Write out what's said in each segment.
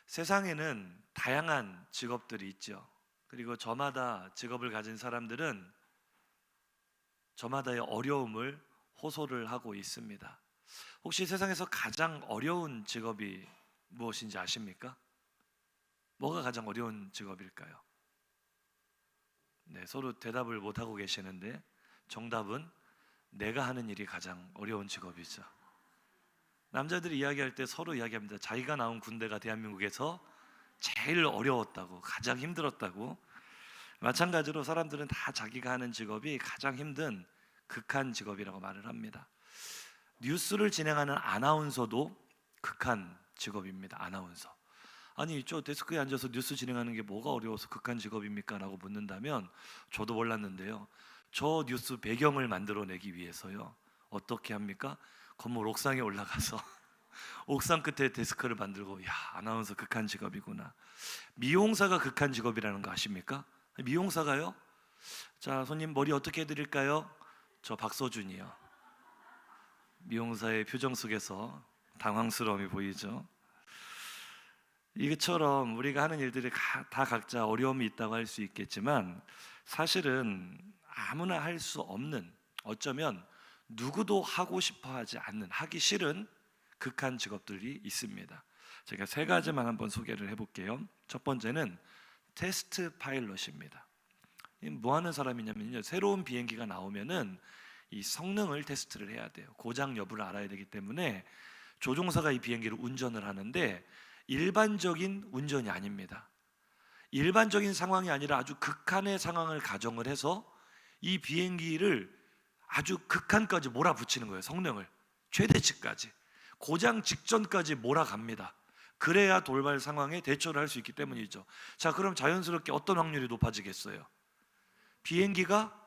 세상에는 다양한 직업들이 있죠. 그리고 저마다 직업을 가진 사람들은 저마다의 어려움을 호소를 하고 있습니다. 혹시 세상에서 가장 어려운 직업이 무엇인지 아십니까? 뭐가 가장 어려운 직업일까요? 네, 서로 대답을 못 하고 계시는데 정답은 내가 하는 일이 가장 어려운 직업이죠. 남자들이 이야기할 때 서로 이야기합니다. 자기가 나온 군대가 대한민국에서 제일 어려웠다고, 가장 힘들었다고. 마찬가지로 사람들은 다 자기가 하는 직업이 가장 힘든 극한 직업이라고 말을 합니다. 뉴스를 진행하는 아나운서도 극한 직업입니다. 아나운서. 아니, 저 데스크에 앉아서 뉴스 진행하는 게 뭐가 어려워서 극한 직업입니까? 라고 묻는다면 저도 몰랐는데요, 저 뉴스 배경을 만들어내기 위해서요, 어떻게 합니까? 건물 옥상에 올라가서 옥상 끝에 데스크를 만들고, 야, 아나운서 극한 직업이구나. 미용사가 극한 직업이라는 거 아십니까? 미용사가요? 자, 손님 머리 어떻게 해드릴까요? 저 박서준이요. 미용사의 표정 속에서 당황스러움이 보이죠. 이것처럼 우리가 하는 일들이 다 각자 어려움이 있다고 할 수 있겠지만, 사실은 아무나 할 수 없는, 어쩌면 누구도 하고 싶어 하지 않는, 하기 싫은 극한 직업들이 있습니다. 제가 세 가지만 한번 소개를 해볼게요. 첫 번째는 테스트 파일럿입니다. 뭐 하는 사람이냐면요, 새로운 비행기가 나오면은 이 성능을 테스트를 해야 돼요. 고장 여부를 알아야 되기 때문에 조종사가 이 비행기를 운전을 하는데, 일반적인 운전이 아닙니다. 일반적인 상황이 아니라 아주 극한의 상황을 가정을 해서 이 비행기를 아주 극한까지 몰아붙이는 거예요. 성능을 최대치까지, 고장 직전까지 몰아갑니다. 그래야 돌발 상황에 대처를 할 수 있기 때문이죠. 자, 그럼 자연스럽게 어떤 확률이 높아지겠어요? 비행기가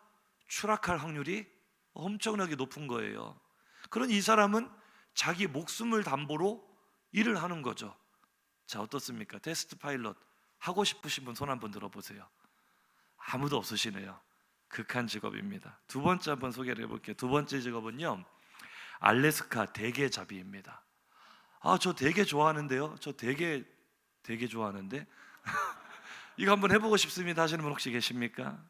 추락할 확률이 엄청나게 높은 거예요. 그런 이 사람은 자기 목숨을 담보로 일을 하는 거죠. 자, 어떻습니까? 테스트 파일럿 하고 싶으신 분 손 한번 들어보세요. 아무도 없으시네요. 극한 직업입니다. 두 번째 한번 소개를 해볼게요. 두 번째 직업은요, 알래스카 대게잡이입니다. 아, 저 되게 좋아하는데요. 저 되게 좋아하는데 이거 한번 해보고 싶습니다 하시는 분 혹시 계십니까?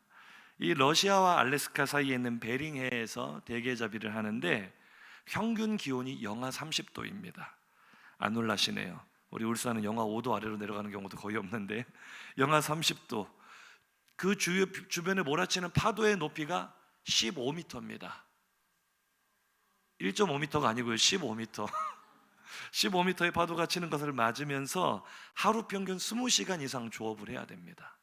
이 러시아와 알래스카 사이에 있는 베링해에서 대게잡이를 하는데 평균 기온이 영하 30도입니다. 안 놀라시네요. 우리 울산은 영하 5도 아래로 내려가는 경우도 거의 없는데 영하 30도, 그 주변에 몰아치는 파도의 높이가 15m입니다. 1.5m가 아니고요, 15m. 15m의 파도가 치는 것을 맞으면서 하루 평균 20시간 이상 조업을 해야 됩니다.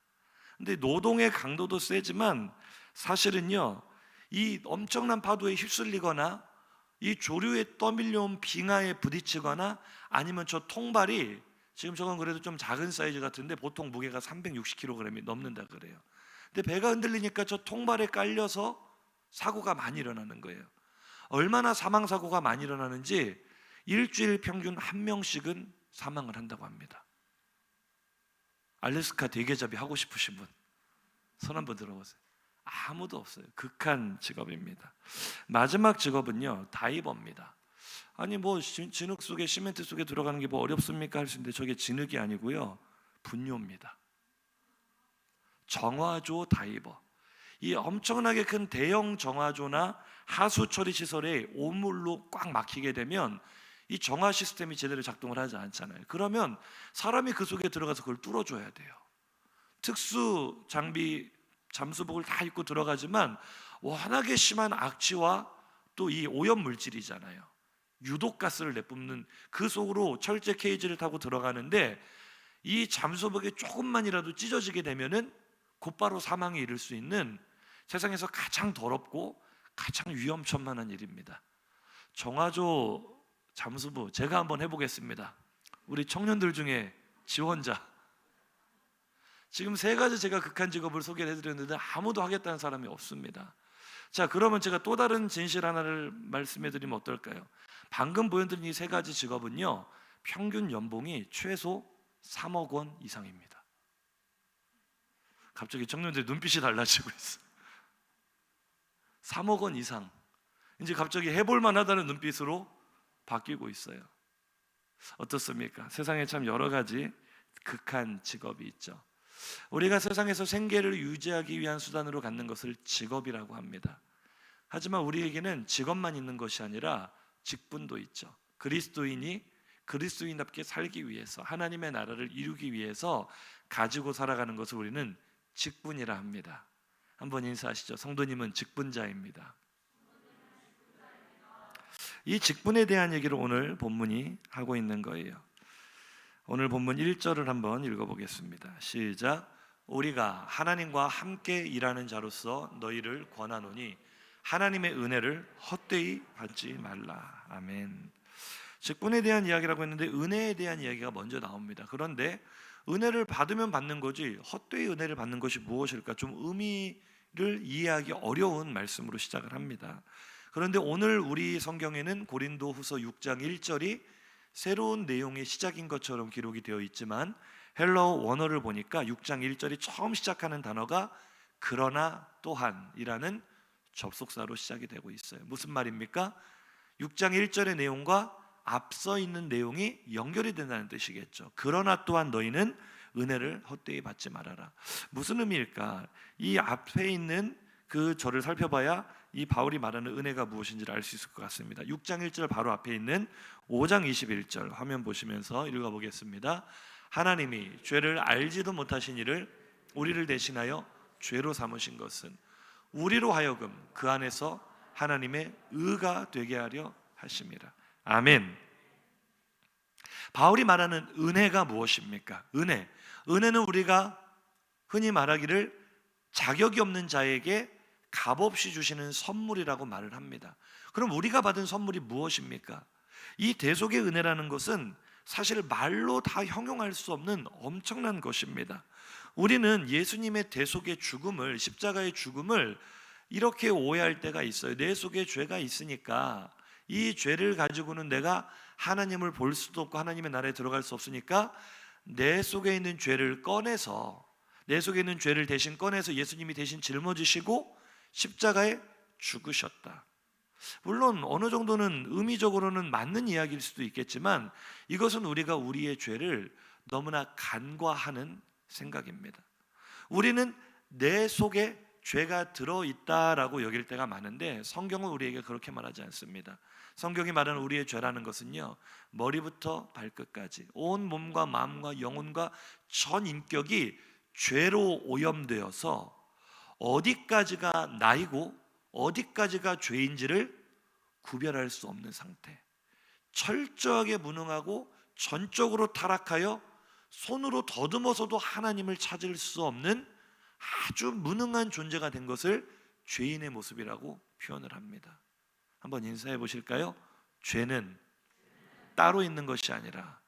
근데 노동의 강도도 세지만 사실은요, 이 엄청난 파도에 휩쓸리거나 이 조류에 떠밀려온 빙하에 부딪히거나 아니면 저 통발이, 지금 저건 그래도 좀 작은 사이즈 같은데 보통 무게가 360kg이 넘는다 그래요. 근데 배가 흔들리니까 저 통발에 깔려서 사고가 많이 일어나는 거예요. 얼마나 사망사고가 많이 일어나는지 일주일 평균 한 명씩은 사망을 한다고 합니다. 알래스카 대게잡이 하고 싶으신 분 손 한번 들어보세요. 아무도 없어요. 극한 직업입니다. 마지막 직업은요, 다이버입니다. 아니, 뭐 진흙 속에, 시멘트 속에 들어가는 게 뭐 어렵습니까 할 수 있는데 저게 진흙이 아니고요, 분뇨입니다. 정화조 다이버. 이 엄청나게 큰 대형 정화조나 하수 처리 시설에 오물로 꽉 막히게 되면 이 정화 시스템이 제대로 작동을 하지 않잖아요. 그러면 사람이 그 속에 들어가서 그걸 뚫어줘야 돼요. 특수 장비, 잠수복을 다 입고 들어가지만 워낙에 심한 악취와 또 이 오염 물질이잖아요. 유독가스를 내뿜는, 그 속으로 철제 케이지를 타고 들어가는데 이 잠수복이 조금만이라도 찢어지게 되면은 곧바로 사망에 이를 수 있는 세상에서 가장 더럽고 가장 위험천만한 일입니다. 정화조 잠수부 제가 한번 해보겠습니다. 우리 청년들 중에 지원자, 지금 세 가지 제가 극한 직업을 소개를 해드렸는데 아무도 하겠다는 사람이 없습니다. 자, 그러면 제가 또 다른 진실 하나를 말씀해 드리면 어떨까요? 방금 보여드린 이 세 가지 직업은요, 평균 연봉이 최소 3억 원 이상입니다. 갑자기 청년들의 눈빛이 달라지고 있어요. 3억 원 이상, 이제 갑자기 해볼만 하다는 눈빛으로 바뀌고 있어요. 어떻습니까? 세상에 참 여러 가지 극한 직업이 있죠. 우리가 세상에서 생계를 유지하기 위한 수단으로 갖는 것을 직업이라고 합니다. 하지만 우리에게는 직업만 있는 것이 아니라 직분도 있죠. 그리스도인이 그리스도인답게 살기 위해서, 하나님의 나라를 이루기 위해서 가지고 살아가는 것을 우리는 직분이라 합니다. 한번 인사하시죠. 성도님은 직분자입니다. 이 직분에 대한 얘기를 오늘 본문이 하고 있는 거예요. 오늘 본문 1절을 한번 읽어보겠습니다. 시작. 우리가 하나님과 함께 일하는 자로서 너희를 권하노니 하나님의 은혜를 헛되이 받지 말라. 아멘. 직분에 대한 이야기라고 했는데 은혜에 대한 이야기가 먼저 나옵니다. 그런데 은혜를 받으면 받는 거지 헛되이 은혜를 받는 것이 무엇일까? 좀 의미를 이해하기 어려운 말씀으로 시작을 합니다. 그런데 오늘 우리 성경에는 고린도후서 6장 1절이 새로운 내용의 시작인 것처럼 기록이 되어 있지만 헬러 원어를 보니까 6장 1절이 처음 시작하는 단어가 그러나 또한이라는 접속사로 시작이 되고 있어요. 무슨 말입니까? 6장 1절의 내용과 앞서 있는 내용이 연결이 된다는 뜻이겠죠. 그러나 또한 너희는 은혜를 헛되이 받지 말아라. 무슨 의미일까? 이 앞에 있는 그 절을 살펴봐야 이 바울이 말하는 은혜가 무엇인지를 알 수 있을 것 같습니다. 6장 1절 바로 앞에 있는 5장 21절 화면 보시면서 읽어보겠습니다. 하나님이 죄를 알지도 못하신 이를 우리를 대신하여 죄로 삼으신 것은 우리로 하여금 그 안에서 하나님의 의가 되게 하려 하심이라. 아멘. 바울이 말하는 은혜가 무엇입니까? 은혜는 우리가 흔히 말하기를 자격이 없는 자에게 값없이 주시는 선물이라고 말을 합니다. 그럼 우리가 받은 선물이 무엇입니까? 이 대속의 은혜라는 것은 사실 말로 다 형용할 수 없는 엄청난 것입니다. 우리는 예수님의 대속의 죽음을, 십자가의 죽음을 이렇게 오해할 때가 있어요. 내 속에 죄가 있으니까 이 죄를 가지고는 내가 하나님을 볼 수도 없고 하나님의 나라에 들어갈 수 없으니까 내 속에 있는 죄를 꺼내서, 내 속에 있는 죄를 대신 꺼내서 예수님이 대신 짊어지시고 십자가에 죽으셨다. 물론 어느 정도는 의미적으로는 맞는 이야기일 수도 있겠지만 이것은 우리가 우리의 죄를 너무나 간과하는 생각입니다. 우리는 내 속에 죄가 들어있다라고 여길 때가 많은데 성경은 우리에게 그렇게 말하지 않습니다. 성경이 말하는 우리의 죄라는 것은요, 머리부터 발끝까지 온 몸과 마음과 영혼과 전 인격이 죄로 오염되어서 어디까지가 나이고 어디까지가 죄인지를 구별할 수 없는 상태, 철저하게 무능하고 전적으로 타락하여 손으로 더듬어서도 하나님을 찾을 수 없는 아주 무능한 존재가 된 것을 죄인의 모습이라고 표현을 합니다. 한번 인사해 보실까요? 죄는 따로 있는 것이 아니라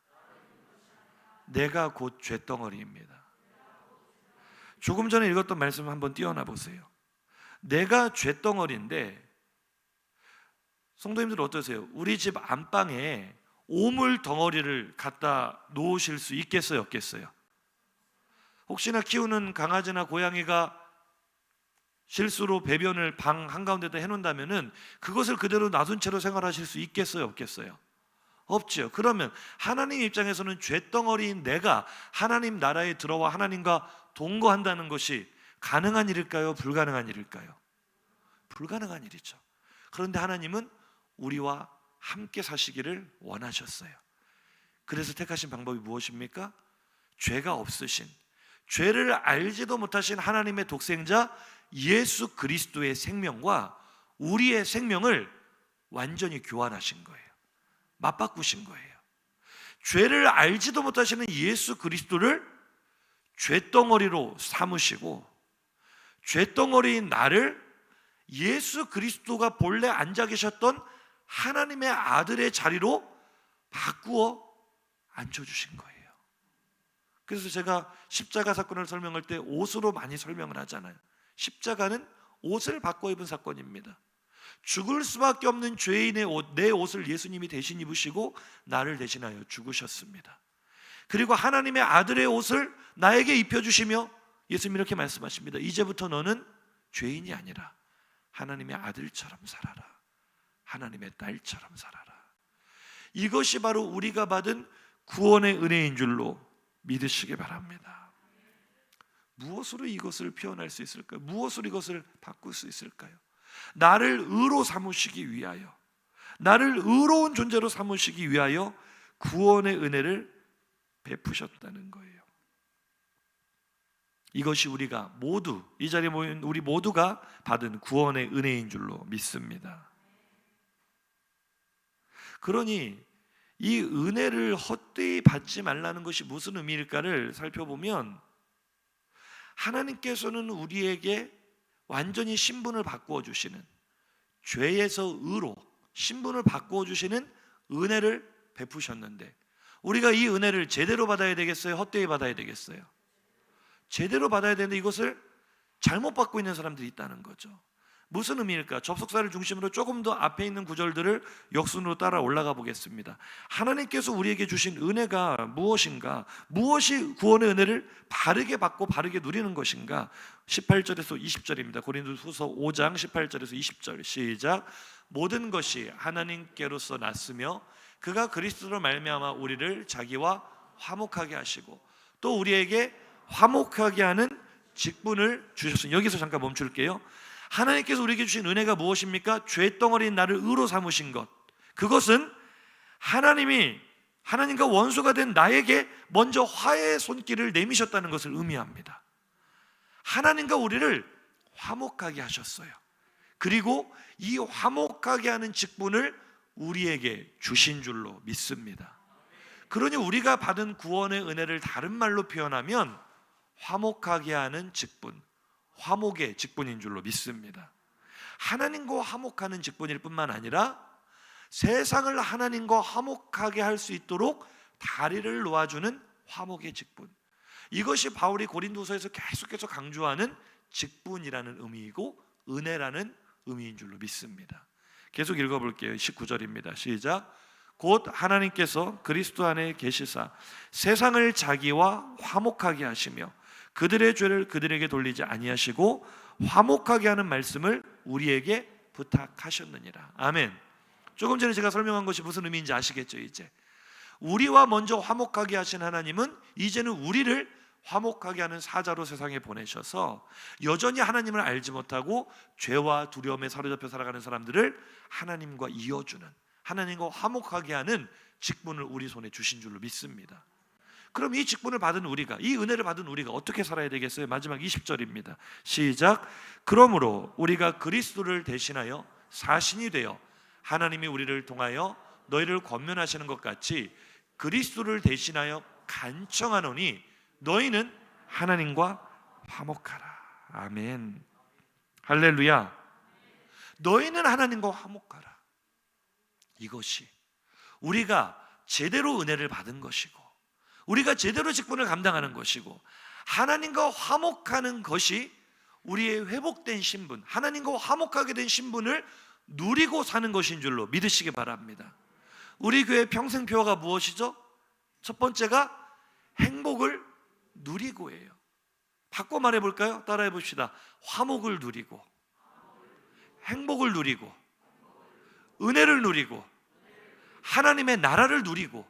내가 곧 죄덩어리입니다. 조금 전에 읽었던 말씀을 한번 띄워놔 보세요. 내가 죄덩어리인데, 성도님들 어떠세요? 우리 집 안방에 오물 덩어리를 갖다 놓으실 수 있겠어요, 없겠어요? 혹시나 키우는 강아지나 고양이가 실수로 배변을 방 한가운데다 해놓는다면은 그것을 그대로 놔둔 채로 생활하실 수 있겠어요, 없겠어요? 없죠. 그러면 하나님 입장에서는 죄덩어리인 내가 하나님 나라에 들어와 하나님과 동거한다는 것이 가능한 일일까요? 불가능한 일일까요? 불가능한 일이죠. 그런데 하나님은 우리와 함께 사시기를 원하셨어요. 그래서 택하신 방법이 무엇입니까? 죄가 없으신, 죄를 알지도 못하신 하나님의 독생자 예수 그리스도의 생명과 우리의 생명을 완전히 교환하신 거예요. 맞바꾸신 거예요. 죄를 알지도 못하시는 예수 그리스도를 죄덩어리로 삼으시고 죄덩어리인 나를 예수 그리스도가 본래 앉아 계셨던 하나님의 아들의 자리로 바꾸어 앉혀주신 거예요. 그래서 제가 십자가 사건을 설명할 때 옷으로 많이 설명을 하잖아요. 십자가는 옷을 바꿔 입은 사건입니다. 죽을 수밖에 없는 죄인의 옷, 내 옷을 예수님이 대신 입으시고 나를 대신하여 죽으셨습니다. 그리고 하나님의 아들의 옷을 나에게 입혀주시며 예수님이 이렇게 말씀하십니다. 이제부터 너는 죄인이 아니라 하나님의 아들처럼 살아라. 하나님의 딸처럼 살아라. 이것이 바로 우리가 받은 구원의 은혜인 줄로 믿으시기 바랍니다. 무엇으로 이것을 표현할 수 있을까요? 무엇으로 이것을 바꿀 수 있을까요? 나를 의로 삼으시기 위하여, 나를 의로운 존재로 삼으시기 위하여 구원의 은혜를 베푸셨다는 거예요. 이것이 우리가 모두, 이 자리에 모인 우리 모두가 받은 구원의 은혜인 줄로 믿습니다. 그러니 이 은혜를 헛되이 받지 말라는 것이 무슨 의미일까를 살펴보면, 하나님께서는 우리에게 완전히 신분을 바꾸어 주시는, 죄에서 의로 신분을 바꾸어 주시는 은혜를 베푸셨는데, 우리가 이 은혜를 제대로 받아야 되겠어요? 헛되이 받아야 되겠어요? 제대로 받아야 되는데 이것을 잘못 받고 있는 사람들이 있다는 거죠. 무슨 의미일까? 접속사를 중심으로 조금 더 앞에 있는 구절들을 역순으로 따라 올라가 보겠습니다. 하나님께서 우리에게 주신 은혜가 무엇인가? 무엇이 구원의 은혜를 바르게 받고 바르게 누리는 것인가? 18절에서 20절입니다. 고린도후서 5장 18절에서 20절 시작. 모든 것이 하나님께로서 났으며 그가 그리스도로 말미암아 우리를 자기와 화목하게 하시고 또 우리에게 화목하게 하는 직분을 주셨으니, 여기서 잠깐 멈출게요. 하나님께서 우리에게 주신 은혜가 무엇입니까? 죄덩어리인 나를 의로 삼으신 것, 그것은 하나님이 하나님과 원수가 된 나에게 먼저 화해의 손길을 내미셨다는 것을 의미합니다. 하나님과 우리를 화목하게 하셨어요. 그리고 이 화목하게 하는 직분을 우리에게 주신 줄로 믿습니다. 그러니 우리가 받은 구원의 은혜를 다른 말로 표현하면 화목하게 하는 직분, 화목의 직분인 줄로 믿습니다. 하나님과 화목하는 직분일 뿐만 아니라 세상을 하나님과 화목하게 할 수 있도록 다리를 놓아주는 화목의 직분, 이것이 바울이 고린도서에서 계속해서 강조하는 직분이라는 의미이고 은혜라는 의미인 줄로 믿습니다. 계속 읽어볼게요. 19절입니다. 시작. 곧 하나님께서 그리스도 안에 계시사 세상을 자기와 화목하게 하시며 그들의 죄를 그들에게 돌리지 아니하시고 화목하게 하는 말씀을 우리에게 부탁하셨느니라. 아멘. 조금 전에 제가 설명한 것이 무슨 의미인지 아시겠죠? 이제 우리와 먼저 화목하게 하신 하나님은 이제는 우리를 화목하게 하는 사자로 세상에 보내셔서 여전히 하나님을 알지 못하고 죄와 두려움에 사로잡혀 살아가는 사람들을 하나님과 이어주는, 하나님과 화목하게 하는 직분을 우리 손에 주신 줄로 믿습니다. 그럼 이 직분을 받은 우리가, 이 은혜를 받은 우리가 어떻게 살아야 되겠어요? 마지막 20절입니다. 시작. 그러므로 우리가 그리스도를 대신하여 사신이 되어 하나님이 우리를 통하여 너희를 권면하시는 것 같이 그리스도를 대신하여 간청하노니 너희는 하나님과 화목하라. 아멘. 할렐루야. 너희는 하나님과 화목하라. 이것이 우리가 제대로 은혜를 받은 것이고 우리가 제대로 직분을 감당하는 것이고 하나님과 화목하는 것이 우리의 회복된 신분, 하나님과 화목하게 된 신분을 누리고 사는 것인 줄로 믿으시기 바랍니다. 우리 교회 평생표어가 무엇이죠? 첫 번째가 행복을 누리고예요. 바꿔 말해볼까요? 따라해 봅시다. 화목을 누리고, 행복을 누리고, 은혜를 누리고, 하나님의 나라를 누리고,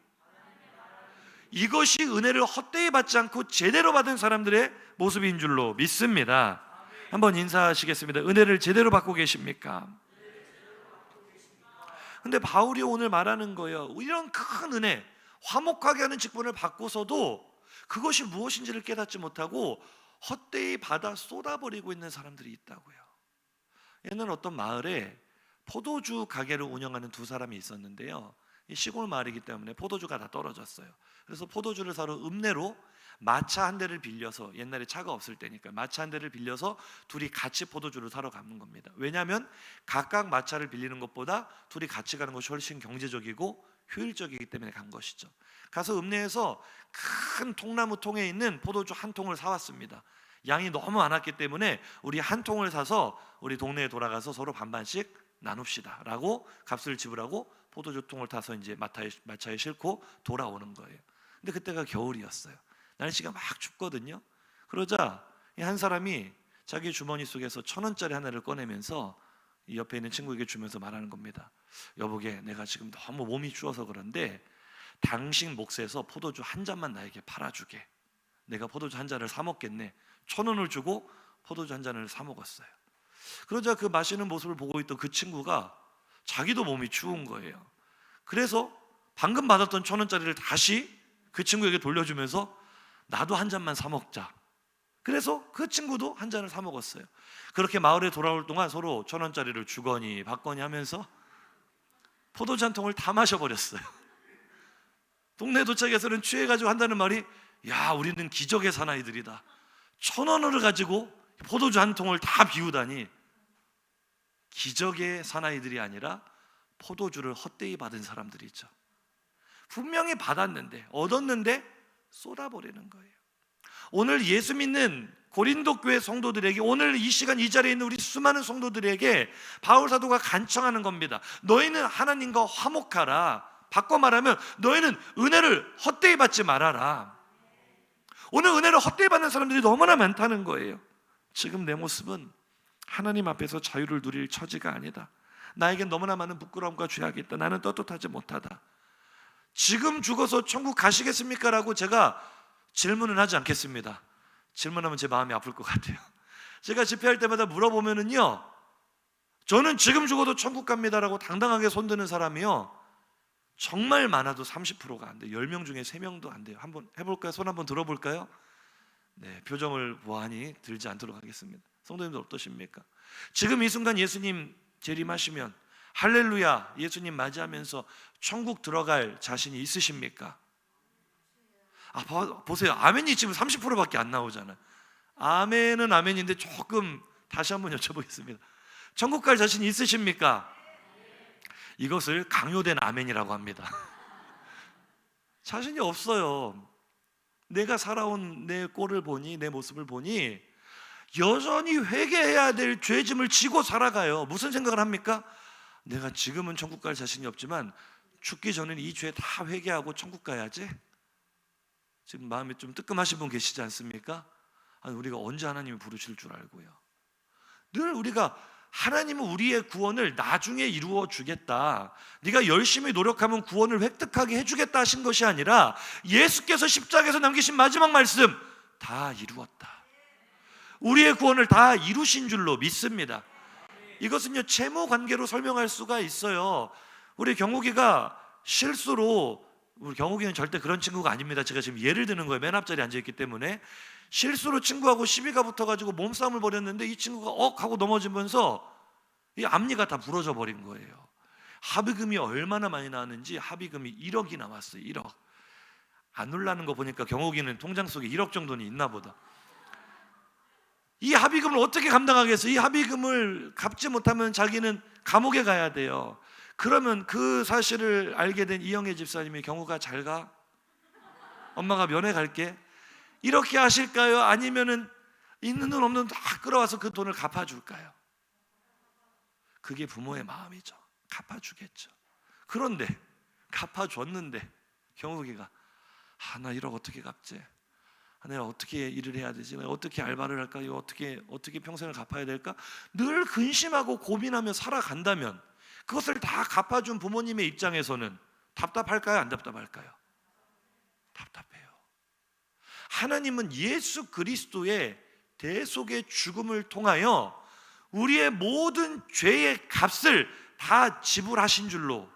이것이 은혜를 헛되이 받지 않고 제대로 받은 사람들의 모습인 줄로 믿습니다. 한번 인사하시겠습니다. 은혜를 제대로 받고 계십니까? 근데 바울이 오늘 말하는 거예요. 이런 큰 은혜, 화목하게 하는 직분을 받고서도 그것이 무엇인지를 깨닫지 못하고 헛되이 받아 쏟아버리고 있는 사람들이 있다고요. 옛날 어떤 마을에 포도주 가게를 운영하는 두 사람이 있었는데요. 시골 마을이기 때문에 포도주가 다 떨어졌어요. 그래서 포도주를 사러 읍내로 마차 한 대를 빌려서, 옛날에 차가 없을 때니까 마차 한 대를 빌려서 둘이 같이 포도주를 사러 가는 겁니다. 왜냐하면 각각 마차를 빌리는 것보다 둘이 같이 가는 것이 훨씬 경제적이고 효율적이기 때문에 간 것이죠. 가서 읍내에서 큰 통나무 통에 있는 포도주 한 통을 사왔습니다. 양이 너무 많았기 때문에 우리 한 통을 사서 우리 동네에 돌아가서 서로 반반씩 나눕시다 라고 값을 지불하고 포도주 통을 타서 이제 마차에 싣고 돌아오는 거예요. 근데 그때가 겨울이었어요. 날씨가 막 춥거든요. 그러자 한 사람이 자기 주머니 속에서 1,000원짜리 하나를 꺼내면서 이 옆에 있는 친구에게 주면서 말하는 겁니다. 여보게, 내가 지금 너무 몸이 추워서 그런데 당신 몫에서 포도주 한 잔만 나에게 팔아주게. 내가 포도주 한 잔을 사 먹겠네. 1,000원을 주고 포도주 한 잔을 사 먹었어요. 그러자 그 마시는 모습을 보고 있던 그 친구가 자기도 몸이 추운 거예요. 그래서 방금 받았던 1,000원짜리를 다시 그 친구에게 돌려주면서 나도 한 잔만 사 먹자. 그래서 그 친구도 한 잔을 사 먹었어요. 그렇게 마을에 돌아올 동안 서로 1,000원짜리를 주거니 받거니 하면서 포도주 한 통을 다 마셔버렸어요. 동네 도착해서는 취해가지고 한다는 말이, 야, 우리는 기적의 사나이들이다. 1,000원을 가지고 포도주 한 통을 다 비우다니. 기적의 사나이들이 아니라 포도주를 헛되이 받은 사람들이죠. 분명히 받았는데, 얻었는데 쏟아버리는 거예요. 오늘 예수 믿는 고린도 교회 성도들에게, 오늘 이 시간 이 자리에 있는 우리 수많은 성도들에게 바울 사도가 간청하는 겁니다. 너희는 하나님과 화목하라. 바꿔 말하면 너희는 은혜를 헛되이 받지 말아라. 오늘 은혜를 헛되이 받는 사람들이 너무나 많다는 거예요. 지금 내 모습은 하나님 앞에서 자유를 누릴 처지가 아니다. 나에겐 너무나 많은 부끄러움과 죄악이 있다. 나는 떳떳하지 못하다. 지금 죽어서 천국 가시겠습니까? 라고 제가 질문은 하지 않겠습니다. 질문하면 제 마음이 아플 것 같아요. 제가 집회할 때마다 물어보면은요, 저는 지금 죽어도 천국 갑니다라고 당당하게 손드는 사람이요, 정말 많아도 30%가 안 돼요. 10명 중에 3명도 안 돼요. 한번 해볼까요? 손 한번 들어볼까요? 네, 표정을 보아하니 들지 않도록 하겠습니다. 성도님들 어떠십니까? 지금 이 순간 예수님 재림하시면 할렐루야 예수님 맞이하면서 천국 들어갈 자신이 있으십니까? 보세요. 아멘이 지금 30%밖에 안 나오잖아요. 아멘은 아멘인데 조금 다시 한번 여쭤보겠습니다. 천국 갈 자신 있으십니까? 이것을 강요된 아멘이라고 합니다. 자신이 없어요. 내가 살아온 내 꼴을 보니, 내 모습을 보니 여전히 회개해야 될 죄짐을 지고 살아가요. 무슨 생각을 합니까? 내가 지금은 천국 갈 자신이 없지만 죽기 전에는 이 죄 다 회개하고 천국 가야지. 지금 마음이 좀 뜨끔하신 분 계시지 않습니까? 아니, 우리가 언제 하나님이 부르실 줄 알고요. 늘 우리가 하나님은 우리의 구원을 나중에 이루어 주겠다, 네가 열심히 노력하면 구원을 획득하게 해주겠다 하신 것이 아니라 예수께서 십자가에서 남기신 마지막 말씀, 다 이루었다. 우리의 구원을 다 이루신 줄로 믿습니다. 이것은요, 채무 관계로 설명할 수가 있어요. 우리 경욱이가 실수로, 우리 경욱이는 절대 그런 친구가 아닙니다. 제가 지금 예를 드는 거예요. 맨 앞자리에 앉아있기 때문에. 실수로 친구하고 시비가 붙어가지고 몸싸움을 벌였는데 이 친구가 하고 넘어지면서 이 앞니가 다 부러져 버린 거예요. 합의금이 얼마나 많이 나왔는지 합의금이 1억이 나왔어요. 1억. 안 놀라는 거 보니까 경욱이는 통장 속에 1억 정도는 있나 보다. 이 합의금을 어떻게 감당하겠어요? 이 합의금을 갚지 못하면 자기는 감옥에 가야 돼요. 그러면 그 사실을 알게 된 이영애 집사님이, 경우가 잘 가? 엄마가 면회 갈게. 이렇게 하실까요? 아니면은 있는 돈 없는 돈 다 끌어와서 그 돈을 갚아줄까요? 그게 부모의 마음이죠. 갚아주겠죠. 그런데 갚아줬는데 경욱이가, 나 1억 어떻게 갚지? 내가 어떻게 일을 해야 되지? 내가 어떻게 알바를 할까? 이거 어떻게 평생을 갚아야 될까? 늘 근심하고 고민하며 살아간다면 그것을 다 갚아준 부모님의 입장에서는 답답할까요? 안 답답할까요? 답답해요. 하나님은 예수 그리스도의 대속의 죽음을 통하여 우리의 모든 죄의 값을 다 지불하신 줄로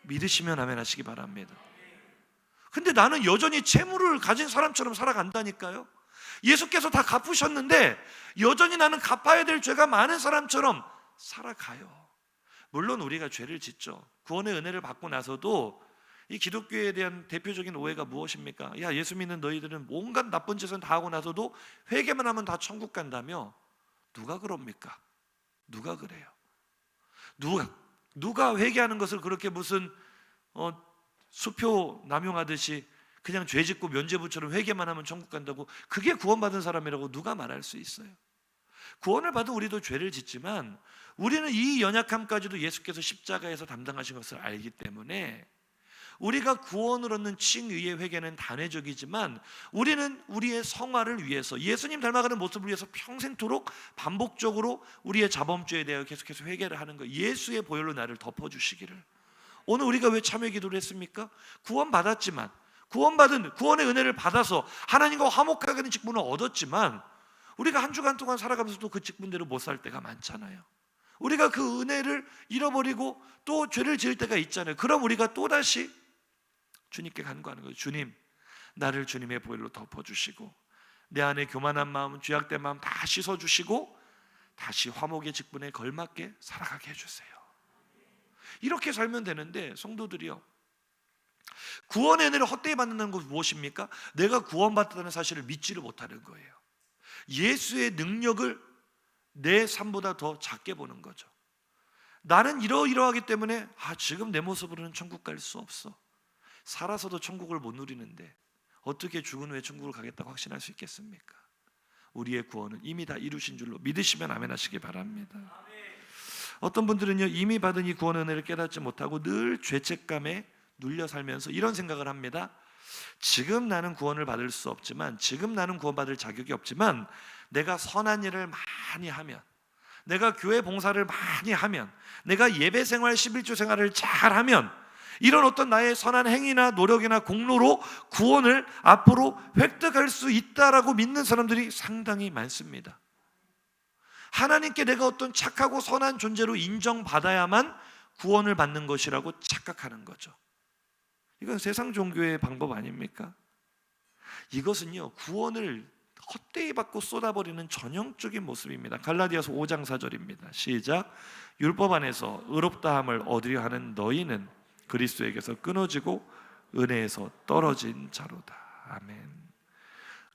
믿으시면 아멘 하시기 바랍니다. 근데 나는 여전히 채무를 가진 사람처럼 살아간다니까요. 예수께서 다 갚으셨는데 여전히 나는 갚아야 될 죄가 많은 사람처럼 살아가요. 물론 우리가 죄를 짓죠. 구원의 은혜를 받고 나서도 이 기독교에 대한 대표적인 오해가 무엇입니까? 야, 예수 믿는 너희들은 온갖 나쁜 짓은 다 하고 나서도 회개만 하면 다 천국 간다며? 누가 그럽니까? 누가 그래요? 누가 회개하는 것을 그렇게 무슨 수표 남용하듯이 그냥 죄 짓고 면죄부처럼 회개만 하면 천국 간다고, 그게 구원받은 사람이라고 누가 말할 수 있어요? 구원을 받은 우리도 죄를 짓지만 우리는 이 연약함까지도 예수께서 십자가에서 담당하신 것을 알기 때문에 우리가 구원을 얻는 칭의의 회개는 단회적이지만 우리는 우리의 성화를 위해서, 예수님 닮아가는 모습을 위해서 평생토록 반복적으로 우리의 자범죄에 대하여 계속해서 회개를 하는 거예요. 예수의 보혈로 나를 덮어주시기를, 오늘 우리가 왜 참회 기도를 했습니까? 구원받았지만, 구원의 은혜를 받아서 하나님과 화목하게 하는 직분을 얻었지만, 우리가 한 주간 동안 살아가면서도 그 직분대로 못 살 때가 많잖아요. 우리가 그 은혜를 잃어버리고 또 죄를 지을 때가 있잖아요. 그럼 우리가 또다시 주님께 간구하는 거예요. 주님, 나를 주님의 보혈로 덮어주시고 내 안에 교만한 마음, 죄악된 마음 다 씻어주시고 다시 화목의 직분에 걸맞게 살아가게 해주세요. 이렇게 살면 되는데, 성도들이요, 구원의 은혜를 헛되이 받는다는 것은 무엇입니까? 내가 구원받았다는 사실을 믿지를 못하는 거예요. 예수의 능력을 내 삶보다 더 작게 보는 거죠. 나는 이러이러하기 때문에 지금 내 모습으로는 천국 갈 수 없어. 살아서도 천국을 못 누리는데 어떻게 죽은 후에 천국을 가겠다고 확신할 수 있겠습니까? 우리의 구원은 이미 다 이루신 줄로 믿으시면 아멘 하시기 바랍니다. 어떤 분들은요, 이미 받은 이 구원의 은혜를 깨닫지 못하고 늘 죄책감에 눌려 살면서 이런 생각을 합니다. 지금 나는 구원을 받을 수 없지만, 지금 나는 구원받을 자격이 없지만, 내가 선한 일을 많이 하면, 내가 교회 봉사를 많이 하면, 내가 예배 생활, 11조 생활을 잘하면, 이런 어떤 나의 선한 행위나 노력이나 공로로 구원을 앞으로 획득할 수 있다라고 믿는 사람들이 상당히 많습니다. 하나님께 내가 어떤 착하고 선한 존재로 인정받아야만 구원을 받는 것이라고 착각하는 거죠. 이건 세상 종교의 방법 아닙니까? 이것은요, 구원을 헛되이 받고 쏟아버리는 전형적인 모습입니다. 갈라디아서 5장 4절입니다. 시작. 율법 안에서 의롭다함을 얻으려 하는 너희는 그리스도에게서 끊어지고 은혜에서 떨어진 자로다. 아멘.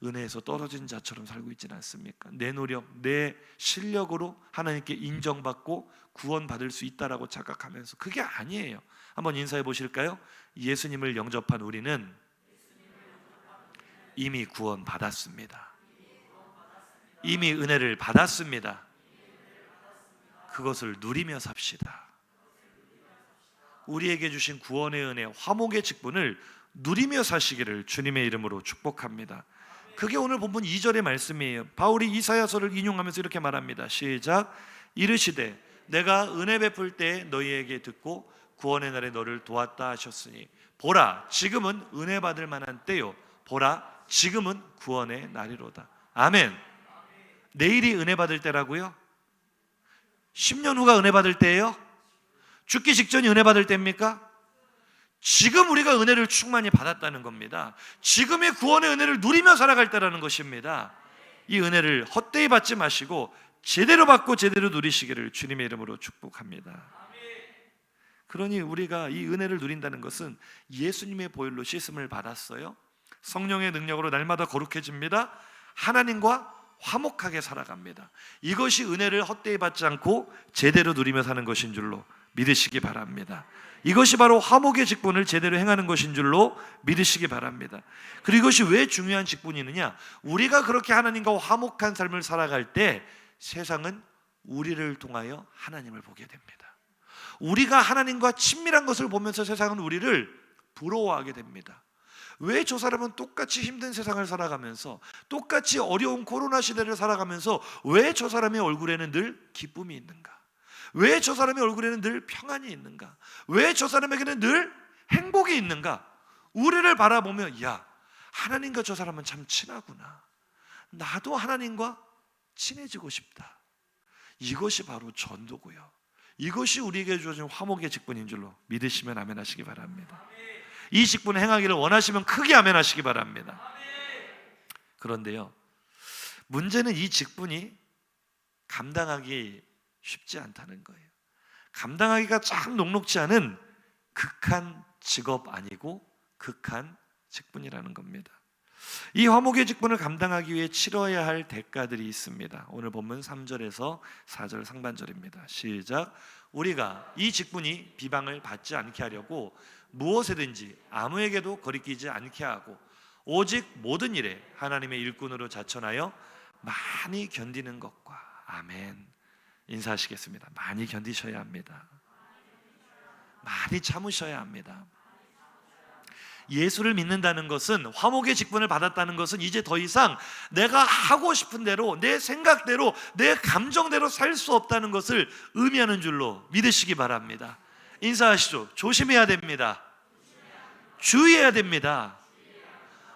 은혜에서 떨어진 자처럼 살고 있지는 않습니까? 내 노력, 내 실력으로 하나님께 인정받고 구원받을 수 있다라고 착각하면서, 그게 아니에요. 한번 인사해 보실까요? 예수님을 영접한 우리는 이미 구원받았습니다. 이미 은혜를 받았습니다. 그것을 누리며 삽시다. 우리에게 주신 구원의 은혜, 화목의 직분을 누리며 사시기를 주님의 이름으로 축복합니다. 그게 오늘 본문 2절의 말씀이에요. 바울이 이사야서를 인용하면서 이렇게 말합니다. 시작. 이르시되 내가 은혜 베풀 때 너희에게 듣고 구원의 날에 너를 도왔다 하셨으니 보라 지금은 은혜 받을 만한 때요, 보라 지금은 구원의 날이로다. 아멘. 내일이 은혜 받을 때라고요? 10년 후가 은혜 받을 때예요? 죽기 직전이 은혜 받을 때입니까? 지금 우리가 은혜를 충만히 받았다는 겁니다. 지금의 구원의 은혜를 누리며 살아갈 때라는 것입니다. 이 은혜를 헛되이 받지 마시고 제대로 받고 제대로 누리시기를 주님의 이름으로 축복합니다. 그러니 우리가 이 은혜를 누린다는 것은 예수님의 보혈로 씻음을 받았어요. 성령의 능력으로 날마다 거룩해집니다. 하나님과 화목하게 살아갑니다. 이것이 은혜를 헛되이 받지 않고 제대로 누리며 사는 것인 줄로 믿으시기 바랍니다. 이것이 바로 화목의 직분을 제대로 행하는 것인 줄로 믿으시기 바랍니다. 그리고 이것이 왜 중요한 직분이느냐? 우리가 그렇게 하나님과 화목한 삶을 살아갈 때 세상은 우리를 통하여 하나님을 보게 됩니다. 우리가 하나님과 친밀한 것을 보면서 세상은 우리를 부러워하게 됩니다. 왜 저 사람은 똑같이 힘든 세상을 살아가면서, 똑같이 어려운 코로나 시대를 살아가면서 왜 저 사람의 얼굴에는 늘 기쁨이 있는가? 왜 저 사람의 얼굴에는 늘 평안이 있는가? 왜 저 사람에게는 늘 행복이 있는가? 우리를 바라보며, 야, 하나님과 저 사람은 참 친하구나. 나도 하나님과 친해지고 싶다. 이것이 바로 전도고요. 이것이 우리에게 주어진 화목의 직분인 줄로 믿으시면 아멘 하시기 바랍니다. 이 직분을 행하기를 원하시면 크게 아멘 하시기 바랍니다. 그런데요, 문제는 이 직분이 감당하기 쉽지 않다는 거예요. 감당하기가 참 녹록지 않은 극한 직업 아니고 극한 직분이라는 겁니다. 이 화목의 직분을 감당하기 위해 치러야 할 대가들이 있습니다. 오늘 본문 3절에서 4절 상반절입니다. 시작. 우리가 이 직분이 비방을 받지 않게 하려고 무엇에든지 아무에게도 거리끼지 않게 하고 오직 모든 일에 하나님의 일꾼으로 자천하여 많이 견디는 것과, 아멘. 인사하시겠습니다. 많이 견디셔야 합니다. 많이 참으셔야 합니다. 예수를 믿는다는 것은, 화목의 직분을 받았다는 것은 이제 더 이상 내가 하고 싶은 대로, 내 생각대로, 내 감정대로 살 수 없다는 것을 의미하는 줄로 믿으시기 바랍니다. 인사하시죠. 조심해야 됩니다. 주의해야 됩니다.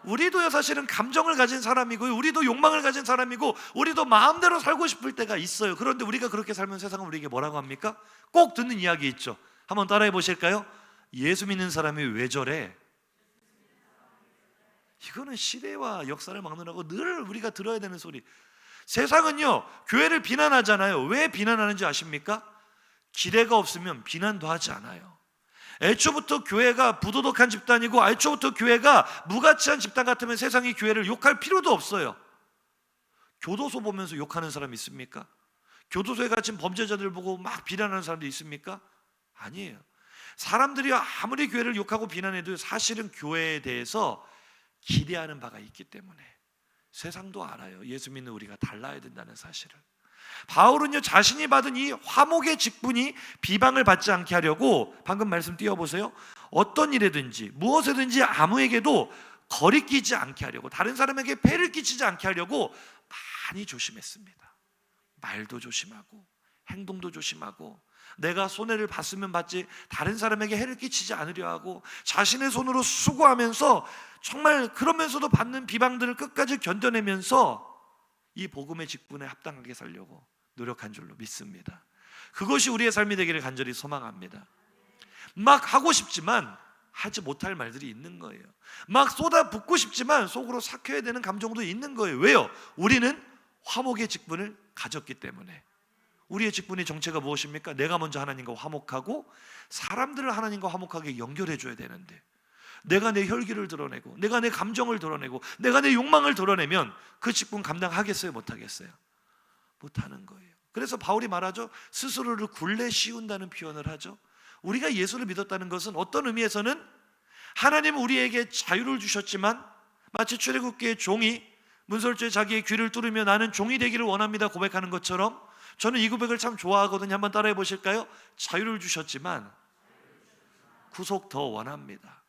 우리도요 사실은 감정을 가진 사람이고요, 우리도 욕망을 가진 사람이고, 우리도 마음대로 살고 싶을 때가 있어요. 그런데 우리가 그렇게 살면 세상은 우리에게 뭐라고 합니까? 꼭 듣는 이야기 있죠. 한번 따라해 보실까요? 예수 믿는 사람이 왜 저래? 이거는 시대와 역사를 막론하고 늘 우리가 들어야 되는 소리. 세상은요 교회를 비난하잖아요. 왜 비난하는지 아십니까? 기대가 없으면 비난도 하지 않아요. 애초부터 교회가 부도덕한 집단이고, 애초부터 교회가 무가치한 집단 같으면 세상이 교회를 욕할 필요도 없어요. 교도소 보면서 욕하는 사람 있습니까? 교도소에 갇힌 범죄자들 보고 막 비난하는 사람도 있습니까? 아니에요. 사람들이 아무리 교회를 욕하고 비난해도 사실은 교회에 대해서 기대하는 바가 있기 때문에 세상도 알아요. 예수 믿는 우리가 달라야 된다는 사실을. 바울은요 자신이 받은 이 화목의 직분이 비방을 받지 않게 하려고, 방금 말씀 띄워보세요. 어떤 일에든지 무엇에든지 아무에게도 거리끼지 않게 하려고, 다른 사람에게 폐를 끼치지 않게 하려고 많이 조심했습니다. 말도 조심하고 행동도 조심하고, 내가 손해를 봤으면 받지 다른 사람에게 해를 끼치지 않으려 하고, 자신의 손으로 수고하면서 정말 그러면서도 받는 비방들을 끝까지 견뎌내면서 이 복음의 직분에 합당하게 살려고 노력한 줄로 믿습니다. 그것이 우리의 삶이 되기를 간절히 소망합니다. 막 하고 싶지만 하지 못할 말들이 있는 거예요. 막 쏟아붓고 싶지만 속으로 삭혀야 되는 감정도 있는 거예요. 왜요? 우리는 화목의 직분을 가졌기 때문에. 우리의 직분의 정체가 무엇입니까? 내가 먼저 하나님과 화목하고 사람들을 하나님과 화목하게 연결해 줘야 되는데, 내가 내 혈기를 드러내고 내가 내 감정을 드러내고 내가 내 욕망을 드러내면 그 직분 감당하겠어요? 못하겠어요? 못하는 거예요. 그래서 바울이 말하죠. 스스로를 굴레 씌운다는 표현을 하죠. 우리가 예수를 믿었다는 것은 어떤 의미에서는 하나님은 우리에게 자유를 주셨지만, 마치 출애굽기의 종이 문설주에 자기의 귀를 뚫으며 나는 종이 되기를 원합니다 고백하는 것처럼, 저는 이 고백을 참 좋아하거든요. 한번 따라해 보실까요? 자유를 주셨지만 구속 더 원합니다.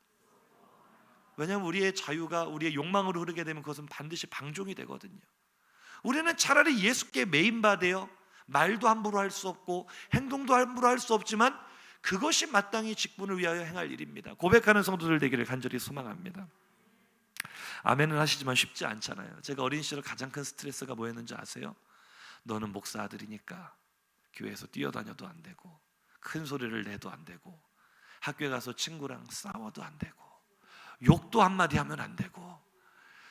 왜냐하면 우리의 자유가 우리의 욕망으로 흐르게 되면 그것은 반드시 방종이 되거든요. 우리는 차라리 예수께 매인받아요. 말도 함부로 할 수 없고 행동도 함부로 할 수 없지만 그것이 마땅히 직분을 위하여 행할 일입니다. 고백하는 성도들 되기를 간절히 소망합니다. 아멘은 하시지만 쉽지 않잖아요. 제가 어린 시절 가장 큰 스트레스가 뭐였는지 아세요? 너는 목사 아들이니까 교회에서 뛰어다녀도 안 되고 큰 소리를 내도 안 되고 학교에 가서 친구랑 싸워도 안 되고 욕도 한마디 하면 안 되고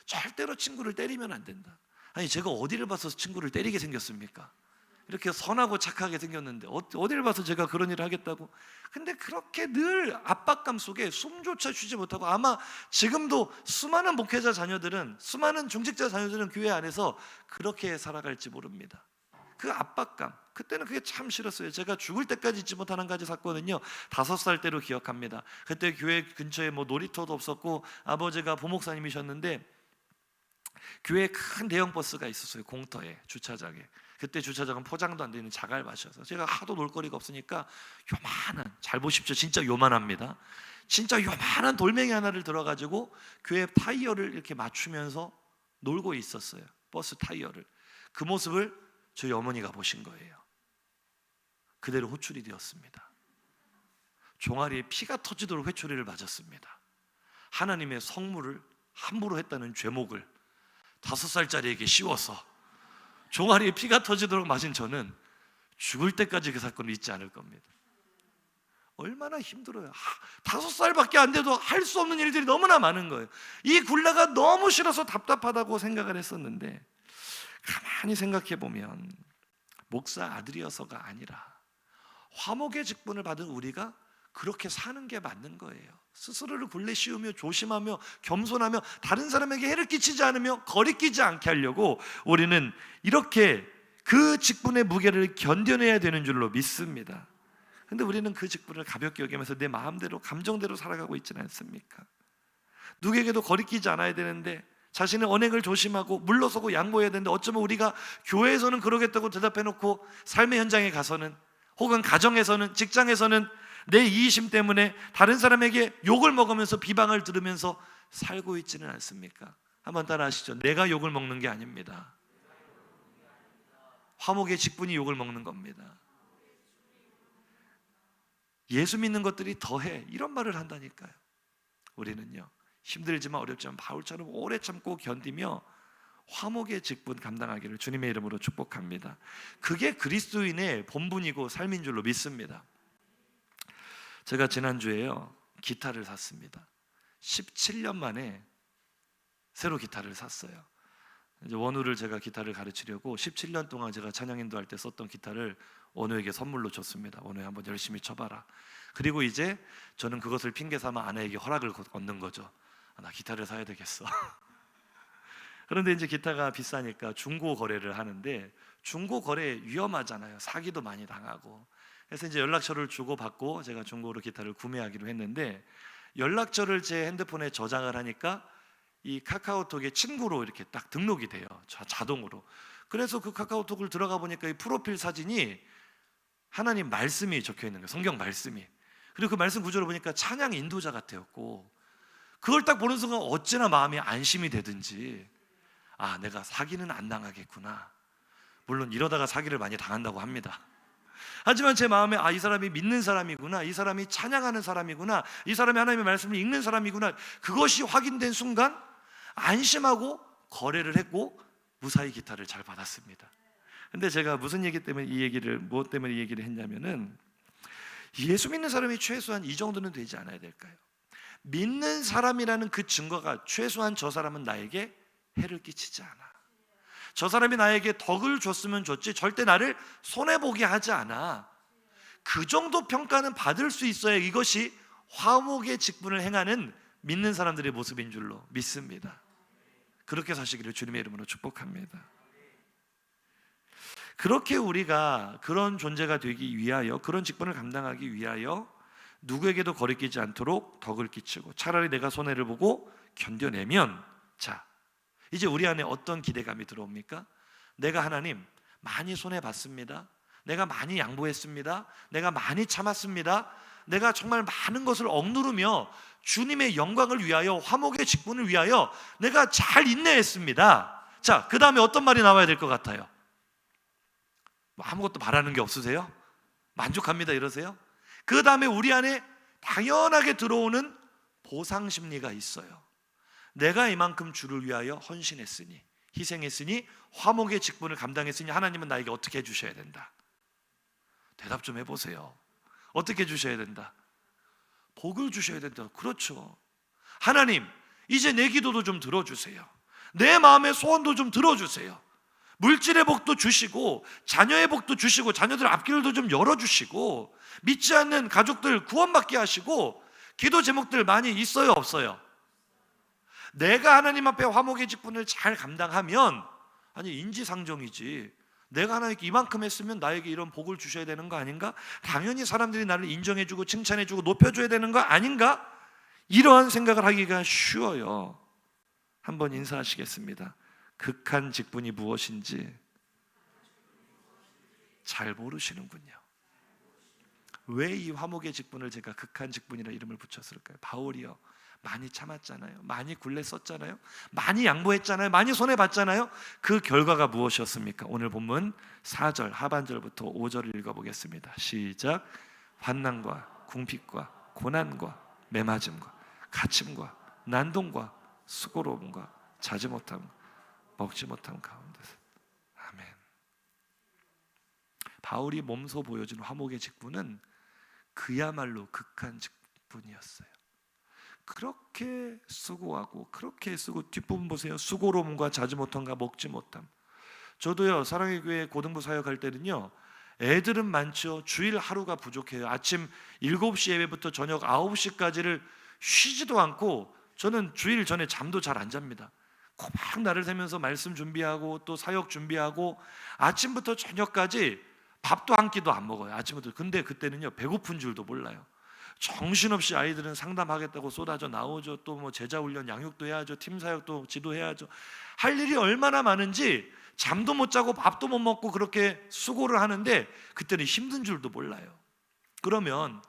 절대로 친구를 때리면 안 된다. 아니 제가 어디를 봐서 친구를 때리게 생겼습니까? 이렇게 선하고 착하게 생겼는데 어디를 봐서 제가 그런 일을 하겠다고. 근데 그렇게 늘 압박감 속에 숨조차 쉬지 못하고, 아마 지금도 수많은 목회자 자녀들은, 수많은 중직자 자녀들은 교회 안에서 그렇게 살아갈지 모릅니다. 그 압박감, 그때는 그게 참 싫었어요. 제가 죽을 때까지 잊지 못한 한 가지 사건은요 5살 때로 기억합니다. 그때 교회 근처에 뭐 놀이터도 없었고 아버지가 부목사님이셨는데 교회에 큰 대형 버스가 있었어요. 공터에, 주차장에. 그때 주차장은 포장도 안 되는 자갈밭이어서 제가 하도 놀거리가 없으니까 요만한, 잘 보십시오, 진짜 요만합니다. 진짜 요만한 돌멩이 하나를 들어가지고 교회 타이어를 이렇게 맞추면서 놀고 있었어요. 버스 타이어를. 그 모습을 저희 어머니가 보신 거예요. 그대로 호출이 되었습니다. 종아리에 피가 터지도록 회초리를 맞았습니다. 하나님의 성물을 함부로 했다는 죄목을 5살짜리에게 씌워서 종아리에 피가 터지도록 맞은 저는 죽을 때까지 그 사건을 잊지 않을 겁니다. 얼마나 힘들어요. 5살밖에 안 돼도 할 수 없는 일들이 너무나 많은 거예요. 이 굴레가 너무 싫어서 답답하다고 생각을 했었는데, 가만히 생각해 보면 목사 아들이어서가 아니라 화목의 직분을 받은 우리가 그렇게 사는 게 맞는 거예요. 스스로를 굴레 씌우며 조심하며 겸손하며 다른 사람에게 해를 끼치지 않으며 거리끼지 않게 하려고 우리는 이렇게 그 직분의 무게를 견뎌내야 되는 줄로 믿습니다. 근데 우리는 그 직분을 가볍게 여기면서 내 마음대로 감정대로 살아가고 있지는 않습니까? 누구에게도 거리끼지 않아야 되는데 자신의 언행을 조심하고 물러서고 양보해야 되는데, 어쩌면 우리가 교회에서는 그러겠다고 대답해놓고 삶의 현장에 가서는, 혹은 가정에서는, 직장에서는 내 이의심 때문에 다른 사람에게 욕을 먹으면서 비방을 들으면서 살고 있지는 않습니까? 한번 따라 하시죠. 내가 욕을 먹는 게 아닙니다. 화목의 직분이 욕을 먹는 겁니다. 예수 믿는 것들이 더해, 이런 말을 한다니까요. 우리는요, 힘들지만 어렵지만 바울처럼 오래 참고 견디며 화목의 직분 감당하기를 주님의 이름으로 축복합니다. 그게 그리스도인의 본분이고 삶인 줄로 믿습니다. 제가 지난주에요, 기타를 샀습니다. 17년 만에 새로 기타를 샀어요. 이제 원우를 제가 기타를 가르치려고 17년 동안 제가 찬양 인도할 때 썼던 기타를 원우에게 선물로 줬습니다. 원우야, 한번 열심히 쳐봐라. 그리고 이제 저는 그것을 핑계 삼아 아내에게 허락을 얻는 거죠. 나 기타를 사야 되겠어. 그런데 이제 기타가 비싸니까 중고 거래를 하는데, 중고 거래 위험하잖아요. 사기도 많이 당하고. 그래서 이제 연락처를 주고받고 제가 중고로 기타를 구매하기로 했는데, 연락처를 제 핸드폰에 저장을 하니까 이 카카오톡에 친구로 이렇게 딱 등록이 돼요. 자동으로. 그래서 그 카카오톡을 들어가 보니까 이 프로필 사진이 하나님 말씀이 적혀 있는 거예요. 성경 말씀이. 그리고 그 말씀 구조를 보니까 찬양 인도자 같았고, 그걸 딱 보는 순간 어찌나 마음이 안심이 되든지, 아, 내가 사기는 안 당하겠구나. 물론 이러다가 사기를 많이 당한다고 합니다. 하지만 제 마음에, 아, 이 사람이 믿는 사람이구나, 이 사람이 찬양하는 사람이구나, 이 사람이 하나님의 말씀을 읽는 사람이구나, 그것이 확인된 순간 안심하고 거래를 했고 무사히 기타를 잘 받았습니다. 근데 제가 무슨 얘기 때문에 무엇 때문에 이 얘기를 했냐면은, 예수 믿는 사람이 최소한 이 정도는 되지 않아야 될까요? 믿는 사람이라는 그 증거가 최소한 저 사람은 나에게 해를 끼치지 않아, 저 사람이 나에게 덕을 줬으면 줬지 절대 나를 손해보게 하지 않아, 그 정도 평가는 받을 수 있어야 이것이 화목의 직분을 행하는 믿는 사람들의 모습인 줄로 믿습니다. 그렇게 사시기를 주님의 이름으로 축복합니다. 그렇게 우리가 그런 존재가 되기 위하여, 그런 직분을 감당하기 위하여 누구에게도 거리끼지 않도록 덕을 끼치고 차라리 내가 손해를 보고 견뎌내면, 자, 이제 우리 안에 어떤 기대감이 들어옵니까? 내가 하나님 많이 손해봤습니다, 내가 많이 양보했습니다, 내가 많이 참았습니다, 내가 정말 많은 것을 억누르며 주님의 영광을 위하여, 화목의 직분을 위하여 내가 잘 인내했습니다. 자, 그 다음에 어떤 말이 나와야 될 것 같아요? 뭐 아무것도 바라는 게 없으세요? 만족합니다 이러세요? 그 다음에 우리 안에 당연하게 들어오는 보상 심리가 있어요. 내가 이만큼 주를 위하여 헌신했으니, 희생했으니, 화목의 직분을 감당했으니 하나님은 나에게 어떻게 해주셔야 된다. 대답 좀 해보세요. 어떻게 해주셔야 된다? 복을 주셔야 된다. 그렇죠. 하나님, 이제 내 기도도 좀 들어주세요. 내 마음의 소원도 좀 들어주세요. 물질의 복도 주시고 자녀의 복도 주시고 자녀들 앞길도 좀 열어주시고 믿지 않는 가족들 구원받게 하시고, 기도 제목들 많이 있어요 없어요? 내가 하나님 앞에 화목의 직분을 잘 감당하면, 아니 인지상정이지, 내가 하나님께 이만큼 했으면 나에게 이런 복을 주셔야 되는 거 아닌가? 당연히 사람들이 나를 인정해주고 칭찬해주고 높여줘야 되는 거 아닌가? 이러한 생각을 하기가 쉬워요. 한번 인사하시겠습니다. 극한 직분이 무엇인지 잘 모르시는군요. 왜 이 화목의 직분을 제가 극한 직분이라 이름을 붙였을까요? 바울이요, 많이 참았잖아요, 많이 굴레 썼잖아요, 많이 양보했잖아요, 많이 손해봤잖아요. 그 결과가 무엇이었습니까? 오늘 본문 4절 하반절부터 5절을 읽어보겠습니다. 시작. 환난과 궁핍과 고난과 매맞음과 갇힘과 난동과 수고로움과 자지 못함 먹지 못함 가운데서. 아멘. 바울이 몸소 보여준 화목의 직분은 그야말로 극한 직분이었어요. 그렇게 수고하고 그렇게 쓰고, 뒷부분 보세요. 수고로움과 자지 못함과 먹지 못함. 저도요, 사랑의 교회 고등부 사역할 때는요, 애들은 많죠. 주일 하루가 부족해요. 아침 7시 예배부터 저녁 9시까지를 쉬지도 않고 저는 주일 전에 잠도 잘 안 잡니다. 코박 날을 새면서 말씀 준비하고 또 사역 준비하고 아침부터 저녁까지 밥도 한 끼도 안 먹어요. 아침부터. 근데 그때는요, 배고픈 줄도 몰라요. 정신없이 아이들은 상담하겠다고 쏟아져 나오죠. 또 뭐 제자 훈련 양육도 해야죠. 팀 사역도 지도해야죠. 할 일이 얼마나 많은지 잠도 못 자고 밥도 못 먹고 그렇게 수고를 하는데 그때는 힘든 줄도 몰라요. 그러면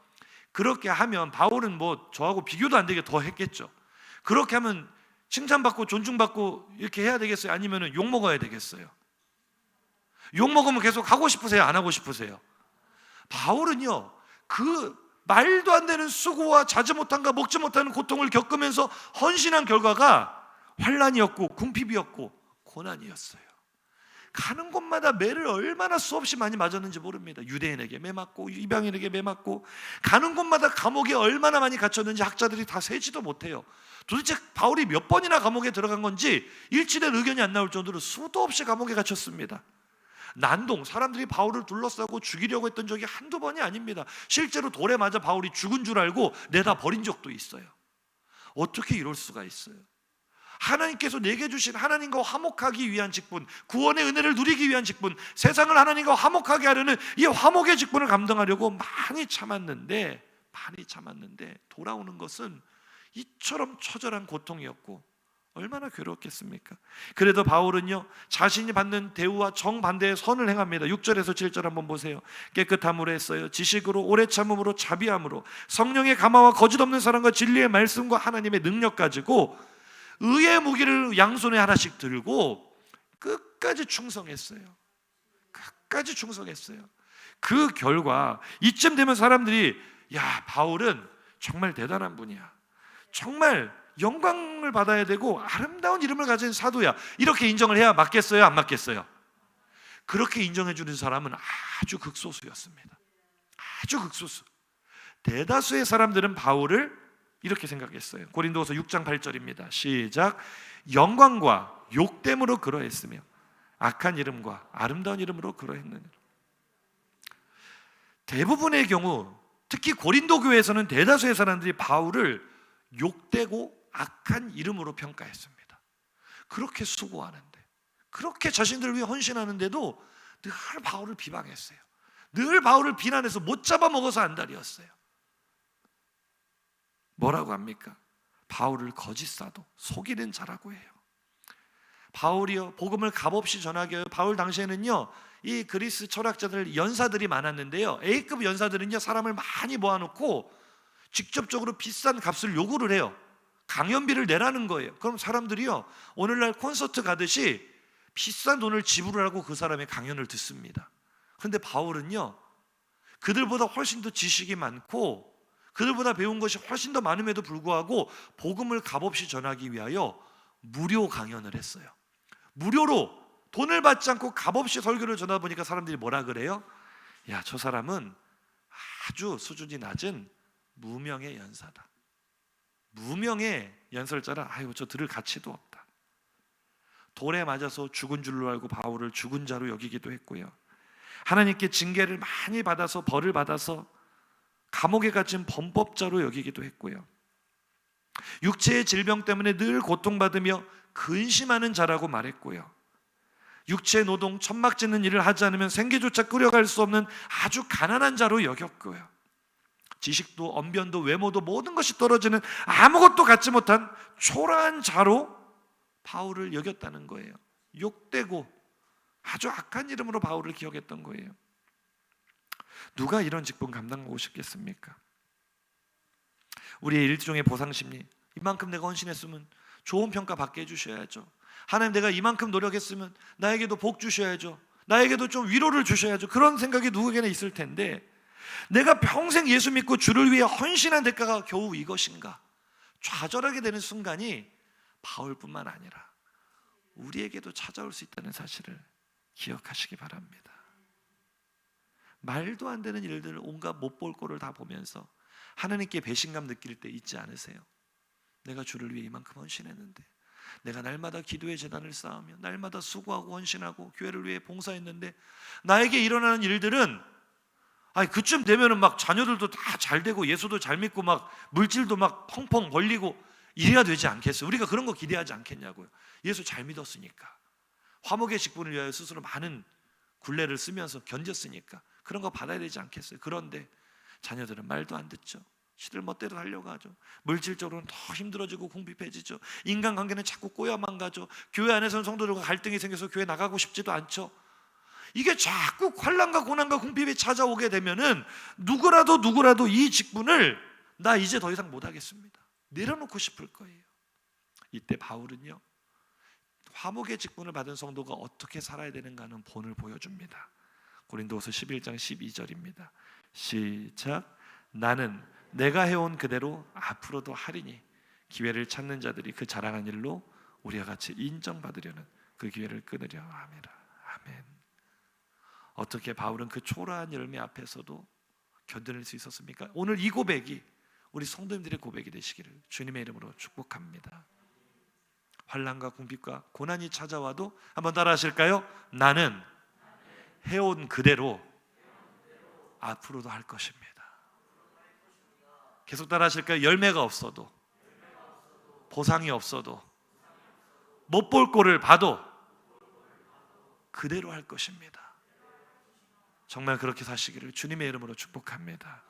그렇게 하면 바울은 뭐 저하고 비교도 안 되게 더 했겠죠. 그렇게 하면 칭찬받고 존중받고 이렇게 해야 되겠어요? 아니면 욕 먹어야 되겠어요? 욕 먹으면 계속 하고 싶으세요? 안 하고 싶으세요? 바울은요, 그 말도 안 되는 수고와 자지 못함과 먹지 못하는 고통을 겪으면서 헌신한 결과가 환난이었고 궁핍이었고 고난이었어요. 가는 곳마다 매를 얼마나 수없이 많이 맞았는지 모릅니다. 유대인에게 매 맞고 이방인에게 매 맞고, 가는 곳마다 감옥에 얼마나 많이 갇혔는지 학자들이 다 세지도 못해요. 도대체 바울이 몇 번이나 감옥에 들어간 건지 일치된 의견이 안 나올 정도로 수도 없이 감옥에 갇혔습니다. 난동, 사람들이 바울을 둘러싸고 죽이려고 했던 적이 한두 번이 아닙니다. 실제로 돌에 맞아 바울이 죽은 줄 알고 내다 버린 적도 있어요. 어떻게 이럴 수가 있어요? 하나님께서 내게 주신 하나님과 화목하기 위한 직분, 구원의 은혜를 누리기 위한 직분, 세상을 하나님과 화목하게 하려는 이 화목의 직분을 감당하려고 많이 참았는데 돌아오는 것은 이처럼 처절한 고통이었고 얼마나 괴로웠겠습니까? 그래도 바울은요, 자신이 받는 대우와 정반대의 선을 행합니다. 6절에서 7절 한번 보세요. 깨끗함으로 했어요. 지식으로, 오래 참음으로, 자비함으로, 성령의 감화와 거짓 없는 사랑과 진리의 말씀과 하나님의 능력 가지고 의의 무기를 양손에 하나씩 들고 끝까지 충성했어요. 끝까지 충성했어요. 그 결과 이쯤 되면 사람들이, 야, 바울은 정말 대단한 분이야, 정말 영광을 받아야 되고 아름다운 이름을 가진 사도야, 이렇게 인정을 해야 맞겠어요, 안 맞겠어요? 그렇게 인정해 주는 사람은 아주 극소수였습니다. 아주 극소수. 대다수의 사람들은 바울을 이렇게 생각했어요. 고린도후서 6장 8절입니다. 시작. 영광과 욕됨으로 그러했으며 악한 이름과 아름다운 이름으로 그러했느니라. 대부분의 경우, 특히 고린도 교회에서는 대다수의 사람들이 바울을 욕되고 악한 이름으로 평가했습니다. 그렇게 수고하는데, 그렇게 자신들을 위해 헌신하는데도 늘 바울을 비방했어요. 늘 바울을 비난해서 못 잡아먹어서 안달이었어요. 뭐라고 합니까? 바울을 거짓 사도, 속이는 자라고 해요. 바울이요, 복음을 값없이 전하게 해요. 바울 당시에는요, 이 그리스 철학자들, 연사들이 많았는데요, A급 연사들은요, 사람을 많이 모아놓고 직접적으로 비싼 값을 요구를 해요. 강연비를 내라는 거예요. 그럼 사람들이요, 오늘날 콘서트 가듯이 비싼 돈을 지불을 하고 그 사람의 강연을 듣습니다. 그런데 바울은요, 그들보다 훨씬 더 지식이 많고 그들보다 배운 것이 훨씬 더 많음에도 불구하고 복음을 값없이 전하기 위하여 무료 강연을 했어요. 무료로, 돈을 받지 않고 값없이 설교를 전하다 보니까 사람들이 뭐라 그래요? 야, 저 사람은 아주 수준이 낮은 무명의 연사다, 무명의 연설자라, 아유, 저 들을 가치도 없다. 돌에 맞아서 죽은 줄로 알고 바울을 죽은 자로 여기기도 했고요, 하나님께 징계를 많이 받아서, 벌을 받아서 감옥에 갇힌 범법자로 여기기도 했고요, 육체의 질병 때문에 늘 고통받으며 근심하는 자라고 말했고요, 육체 노동, 천막 짓는 일을 하지 않으면 생계조차 꾸려갈 수 없는 아주 가난한 자로 여겼고요, 지식도 언변도 외모도 모든 것이 떨어지는 아무것도 갖지 못한 초라한 자로 바울을 여겼다는 거예요. 욕되고 아주 악한 이름으로 바울을 기억했던 거예요. 누가 이런 직분 감당하고 싶겠습니까? 우리의 일종의 보상심리, 이만큼 내가 헌신했으면 좋은 평가 받게 해주셔야죠. 하나님, 내가 이만큼 노력했으면 나에게도 복 주셔야죠. 나에게도 좀 위로를 주셔야죠. 그런 생각이 누구에게나 있을 텐데, 내가 평생 예수 믿고 주를 위해 헌신한 대가가 겨우 이것인가? 좌절하게 되는 순간이 바울뿐만 아니라 우리에게도 찾아올 수 있다는 사실을 기억하시기 바랍니다. 말도 안 되는 일들을, 온갖 못 볼 꼴을 다 보면서 하나님께 배신감 느낄 때 있지 않으세요? 내가 주를 위해 이만큼 헌신했는데, 내가 날마다 기도의 재단을 쌓으며 날마다 수고하고 헌신하고 교회를 위해 봉사했는데 나에게 일어나는 일들은, 아니, 그쯤 되면은 막 자녀들도 다 잘 되고 예수도 잘 믿고 막 물질도 막 펑펑 벌리고 이래야 되지 않겠어요? 우리가 그런 거 기대하지 않겠냐고요. 예수 잘 믿었으니까, 화목의 직분을 위하여 스스로 많은 굴레를 쓰면서 견뎠으니까 그런 거 받아야 되지 않겠어요? 그런데 자녀들은 말도 안 듣죠. 시들 멋대로 하려고 하죠. 물질적으로는 더 힘들어지고 궁핍해지죠. 인간관계는 자꾸 꼬여만 가죠. 교회 안에서는 성도들과 갈등이 생겨서 교회 나가고 싶지도 않죠. 이게 자꾸 환난과 고난과 궁핍이 찾아오게 되면은 누구라도 이 직분을 나 이제 더 이상 못하겠습니다, 내려놓고 싶을 거예요. 이때 바울은요, 화목의 직분을 받은 성도가 어떻게 살아야 되는가 하는 본을 보여줍니다. 고린도후서 11장 12절입니다. 시작. 나는 내가 해온 그대로 앞으로도 하리니 기회를 찾는 자들이 그 자랑한 일로 우리와 같이 인정받으려는 그 기회를 끊으려 함이라. 아멘. 어떻게 바울은 그 초라한 열매 앞에서도 견뎌낼 수 있었습니까? 오늘 이 고백이 우리 성도님들의 고백이 되시기를 주님의 이름으로 축복합니다. 환난과 궁핍과 고난이 찾아와도 한번 따라 하실까요? 나는 해온 그대로 앞으로도 할 것입니다. 계속 따라 하실까요? 열매가 없어도, 보상이 없어도, 못 볼 꼴을 봐도 그대로 할 것입니다. 정말 그렇게 사시기를 주님의 이름으로 축복합니다.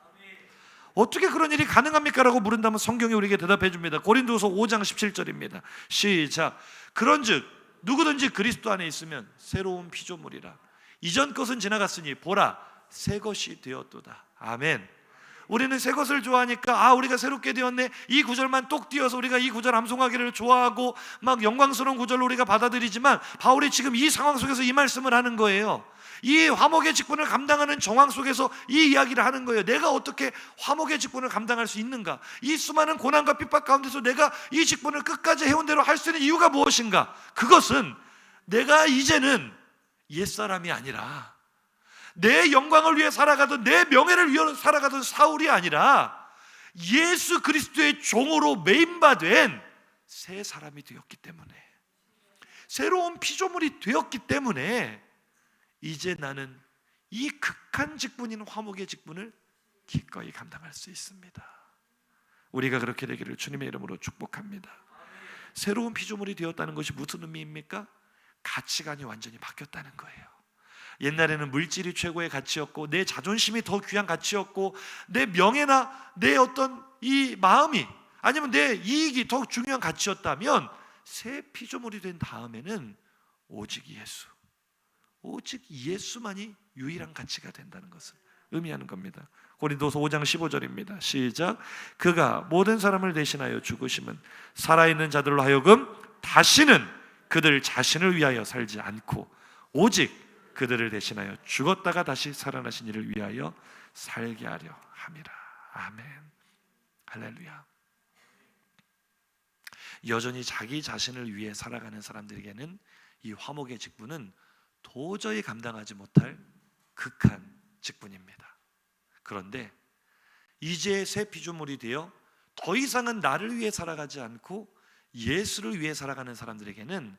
어떻게 그런 일이 가능합니까? 라고 물은다면 성경이 우리에게 대답해 줍니다. 고린도서 5장 17절입니다. 시작. 그런즉 누구든지 그리스도 안에 있으면 새로운 피조물이라. 이전 것은 지나갔으니 보라 새 것이 되었도다. 아멘. 우리는 새 것을 좋아하니까 우리가 새롭게 되었네, 이 구절만 똑 띄어서 우리가 이 구절 암송하기를 좋아하고 막 영광스러운 구절로 우리가 받아들이지만, 바울이 지금 이 상황 속에서 이 말씀을 하는 거예요. 이 화목의 직분을 감당하는 정황 속에서 이 이야기를 하는 거예요. 내가 어떻게 화목의 직분을 감당할 수 있는가? 이 수많은 고난과 핍박 가운데서 내가 이 직분을 끝까지 해온 대로 할 수 있는 이유가 무엇인가? 그것은 내가 이제는 옛사람이 아니라, 내 영광을 위해 살아가던, 내 명예를 위해 살아가던 사울이 아니라 예수 그리스도의 종으로 메인바된 새 사람이 되었기 때문에, 새로운 피조물이 되었기 때문에 이제 나는 이 극한 직분인 화목의 직분을 기꺼이 감당할 수 있습니다. 우리가 그렇게 되기를 주님의 이름으로 축복합니다. 새로운 피조물이 되었다는 것이 무슨 의미입니까? 가치관이 완전히 바뀌었다는 거예요. 옛날에는 물질이 최고의 가치였고, 내 자존심이 더 귀한 가치였고, 내 명예나 내 어떤 이 마음이, 아니면 내 이익이 더 중요한 가치였다면, 새 피조물이 된 다음에는 오직 예수, 오직 예수만이 유일한 가치가 된다는 것을 의미하는 겁니다. 고린도서 5장 15절입니다. 시작. 그가 모든 사람을 대신하여 죽으심은 살아있는 자들로 하여금 다시는 그들 자신을 위하여 살지 않고 오직 그들을 대신하여 죽었다가 다시 살아나신 이를 위하여 살게 하려 함이라. 아멘. 할렐루야. 여전히 자기 자신을 위해 살아가는 사람들에게는 이 화목의 직분은 도저히 감당하지 못할 극한 직분입니다. 그런데 이제 새 피조물이 되어 더 이상은 나를 위해 살아가지 않고 예수를 위해 살아가는 사람들에게는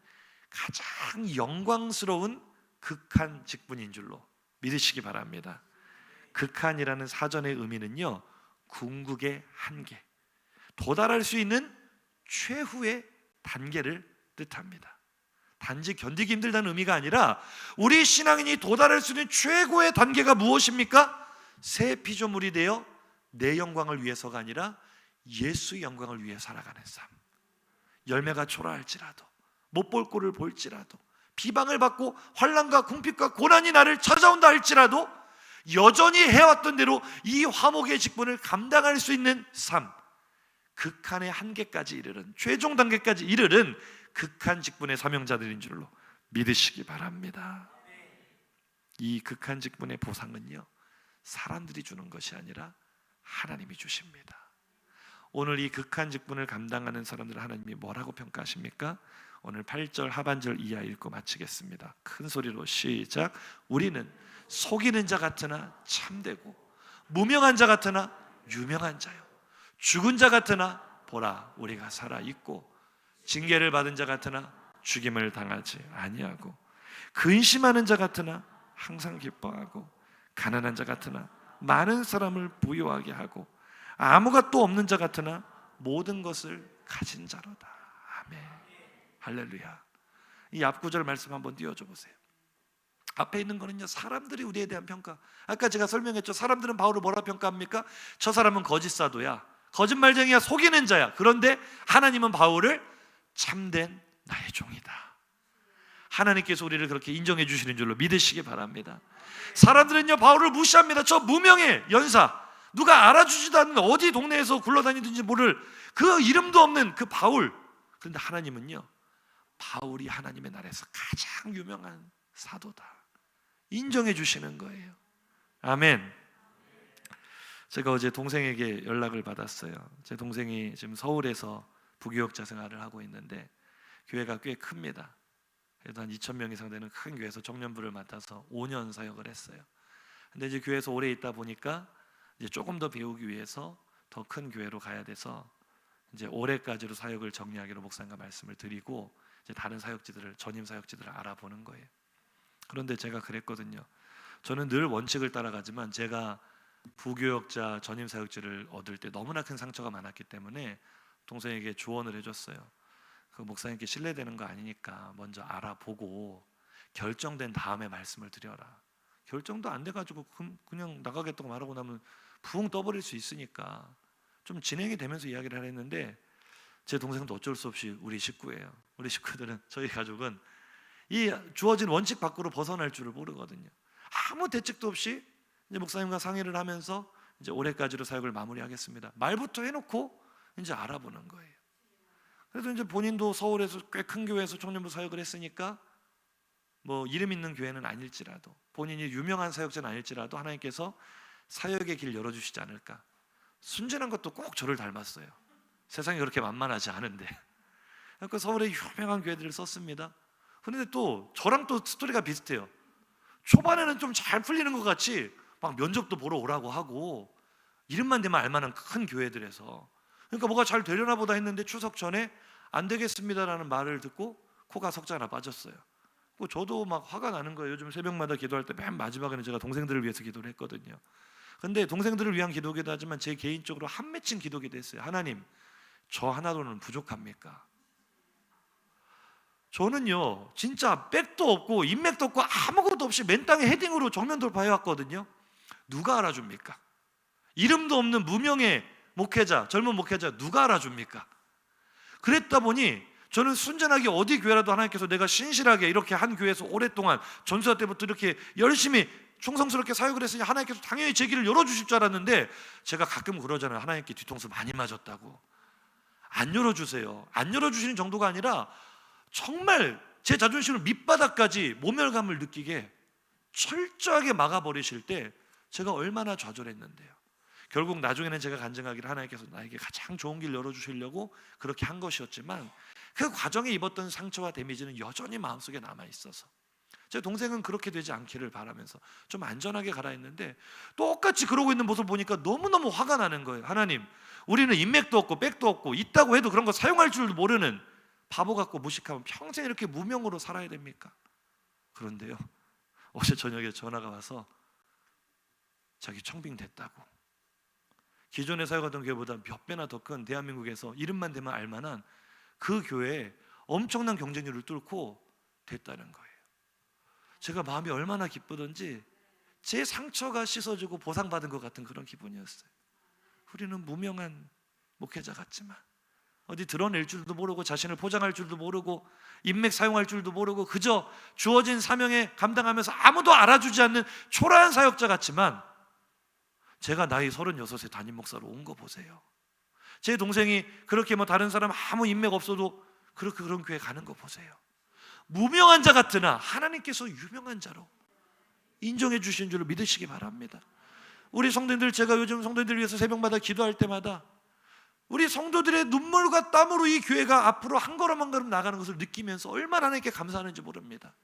가장 영광스러운 극한 직분인 줄로 믿으시기 바랍니다. 극한이라는 사전의 의미는요, 궁극의 한계, 도달할 수 있는 최후의 단계를 뜻합니다. 단지 견디기 힘들다는 의미가 아니라, 우리 신앙인이 도달할 수 있는 최고의 단계가 무엇입니까? 새 피조물이 되어 내 영광을 위해서가 아니라 예수의 영광을 위해 살아가는 삶. 열매가 초라할지라도, 못 볼 꼴을 볼지라도, 비방을 받고 환난과 궁핍과 고난이 나를 찾아온다 할지라도 여전히 해왔던 대로 이 화목의 직분을 감당할 수 있는 삶, 극한의 한계까지 이르는, 최종 단계까지 이르는 극한 직분의 사명자들인 줄로 믿으시기 바랍니다. 이 극한 직분의 보상은요, 사람들이 주는 것이 아니라 하나님이 주십니다. 오늘 이 극한 직분을 감당하는 사람들을 하나님이 뭐라고 평가하십니까? 오늘 8절 하반절 이하 읽고 마치겠습니다. 큰 소리로 시작. 우리는 속이는 자 같으나 참되고, 무명한 자 같으나 유명한 자요, 죽은 자 같으나 보라 우리가 살아있고, 징계를 받은 자 같으나 죽임을 당하지 아니하고, 근심하는 자 같으나 항상 기뻐하고, 가난한 자 같으나 많은 사람을 부유하게 하고, 아무것도 없는 자 같으나 모든 것을 가진 자로다. 아멘. 할렐루야. 이 앞구절 말씀 한번 띄워줘 보세요. 앞에 있는 거는요, 사람들이 우리에 대한 평가. 아까 제가 설명했죠. 사람들은 바울을 뭐라 평가합니까? 저 사람은 거짓 사도야, 거짓말쟁이야, 속이는 자야. 그런데 하나님은 바울을 참된 나의 종이다. 하나님께서 우리를 그렇게 인정해 주시는 줄로 믿으시기 바랍니다. 사람들은요, 바울을 무시합니다. 저 무명의 연사, 누가 알아주지도 않는, 어디 동네에서 굴러다니든지 모를 그 이름도 없는 그 바울. 그런데 하나님은요, 바울이 하나님의 나라에서 가장 유명한 사도다 인정해 주시는 거예요. 아멘. 제가 어제 동생에게 연락을 받았어요. 제 동생이 지금 서울에서 부교역자 생활을 하고 있는데 교회가 꽤 큽니다. 그래도 한 2,000명 이상 되는 큰 교회에서 청년부를 맡아서 5년 사역을 했어요. 근데 이제 교회에서 오래 있다 보니까 이제 조금 더 배우기 위해서 더 큰 교회로 가야 돼서 이제 올해까지로 사역을 정리하기로 목사님과 말씀을 드리고 이제 다른 사역지들을, 전임 사역지들을 알아보는 거예요. 그런데 제가 그랬거든요. 저는 늘 원칙을 따라가지만 제가 부교역자 전임 사역지를 얻을 때 너무나 큰 상처가 많았기 때문에 동생에게 조언을 해줬어요. 그 목사님께 신뢰되는 거 아니니까 먼저 알아보고 결정된 다음에 말씀을 드려라. 결정도 안 돼가지고 그냥 나가겠다고 말하고 나면 부흥 떠버릴 수 있으니까 좀 진행이 되면서 이야기를 하려 했는데 제 동생도 어쩔 수 없이 우리 식구예요. 우리 식구들은, 저희 가족은 이 주어진 원칙 밖으로 벗어날 줄을 모르거든요. 아무 대책도 없이 이제 목사님과 상의를 하면서 이제 올해까지로 사역을 마무리하겠습니다. 말부터 해놓고 이제 알아보는 거예요. 그래서 이제 본인도 서울에서 꽤 큰 교회에서 청년부 사역을 했으니까 뭐 이름 있는 교회는 아닐지라도, 본인이 유명한 사역자는 아닐지라도 하나님께서 사역의 길 열어주시지 않을까. 순진한 것도 꼭 저를 닮았어요. 세상이 그렇게 만만하지 않은데. 그러니까 서울의 유명한 교회들을 썼습니다. 그런데 또 저랑 또 스토리가 비슷해요. 초반에는 좀 잘 풀리는 것 같이 막 면접도 보러 오라고 하고 이름만 대면 알만한 큰 교회들에서, 그러니까 뭐가 잘 되려나 보다 했는데 추석 전에 안 되겠습니다라는 말을 듣고 코가 석자 하나 빠졌어요. 저도 막 화가 나는 거예요. 요즘 새벽마다 기도할 때 맨 마지막에는 제가 동생들을 위해서 기도를 했거든요. 근데 동생들을 위한 기도기도 하지만 제 개인적으로 한 맺힌 기도기도 했어요. 하나님, 저 하나로는 부족합니까? 저는요 진짜 백도 없고 인맥도 없고 아무것도 없이 맨 땅에 헤딩으로 정면 돌파해왔거든요. 누가 알아줍니까? 이름도 없는 무명의 목회자, 젊은 목회자 누가 알아줍니까? 그랬다 보니 저는 순전하게 어디 교회라도 하나님께서 내가 신실하게 이렇게 한 교회에서 오랫동안 전수사 때부터 이렇게 열심히 충성스럽게 사역을 했으니 하나님께서 당연히 제 길을 열어주실 줄 알았는데, 제가 가끔 그러잖아요. 하나님께 뒤통수 많이 맞았다고. 안 열어주세요. 안 열어주시는 정도가 아니라 정말 제 자존심을 밑바닥까지 모멸감을 느끼게 철저하게 막아버리실 때 제가 얼마나 좌절했는데요. 결국 나중에는 제가 간증하기를 하나님께서 나에게 가장 좋은 길 열어주시려고 그렇게 한 것이었지만 그 과정에 입었던 상처와 데미지는 여전히 마음속에 남아있어서 제 동생은 그렇게 되지 않기를 바라면서 좀 안전하게 가라 했는데 똑같이 그러고 있는 모습을 보니까 너무너무 화가 나는 거예요. 하나님, 우리는 인맥도 없고 백도 없고 있다고 해도 그런 거 사용할 줄도 모르는 바보 같고 무식하면 평생 이렇게 무명으로 살아야 됩니까? 그런데요, 어제 저녁에 전화가 와서 자기 청빙됐다고. 기존에 사역하던 교회보다 몇 배나 더 큰 대한민국에서 이름만 대면 알만한 그 교회에 엄청난 경쟁률을 뚫고 됐다는 거예요. 제가 마음이 얼마나 기쁘던지 제 상처가 씻어지고 보상받은 것 같은 그런 기분이었어요. 우리는 무명한 목회자 같지만 어디 드러낼 줄도 모르고 자신을 포장할 줄도 모르고 인맥 사용할 줄도 모르고 그저 주어진 사명에 감당하면서 아무도 알아주지 않는 초라한 사역자 같지만 제가 나이 36에 담임 목사로 온 거 보세요. 제 동생이 그렇게 뭐 다른 사람 아무 인맥 없어도 그렇게 그런 교회 가는 거 보세요. 무명한 자 같으나 하나님께서 유명한 자로 인정해 주신 줄로 믿으시기 바랍니다. 우리 성도님들, 제가 요즘 성도님들 위해서 새벽마다 기도할 때마다 우리 성도들의 눈물과 땀으로 이 교회가 앞으로 한 걸음 한 걸음 나가는 것을 느끼면서 얼마나 하나님께 감사하는지 모릅니다.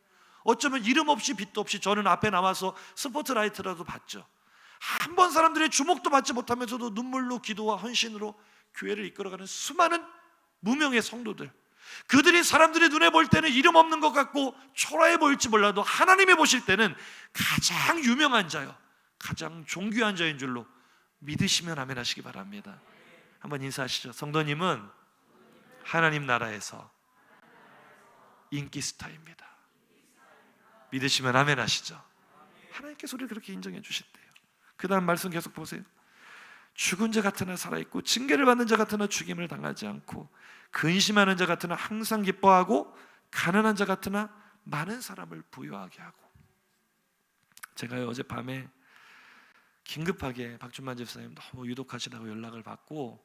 어쩌면 이름 없이 빛도 없이 저는 앞에 나와서 스포트라이트라도 받죠. 한 번 사람들의 주목도 받지 못하면서도 눈물로 기도와 헌신으로 교회를 이끌어가는 수많은 무명의 성도들, 그들이 사람들의 눈에 볼 때는 이름 없는 것 같고 초라해 보일지 몰라도 하나님이 보실 때는 가장 유명한 자요, 가장 존귀한 자인 줄로 믿으시면 아멘 하시기 바랍니다. 한번 인사하시죠. 성도님은 하나님 나라에서 인기 스타입니다. 믿으시면 아멘 하시죠. 하나님께서 우리를 그렇게 인정해 주셨대요. 그 다음 말씀 계속 보세요. 죽은 자 같으나 살아있고 징계를 받는 자 같으나 죽임을 당하지 않고 근심하는 자 같으나 항상 기뻐하고 가난한 자 같으나 많은 사람을 부유하게 하고. 제가 어젯밤에 긴급하게 박준만 집사님 너무 유독하시다고 연락을 받고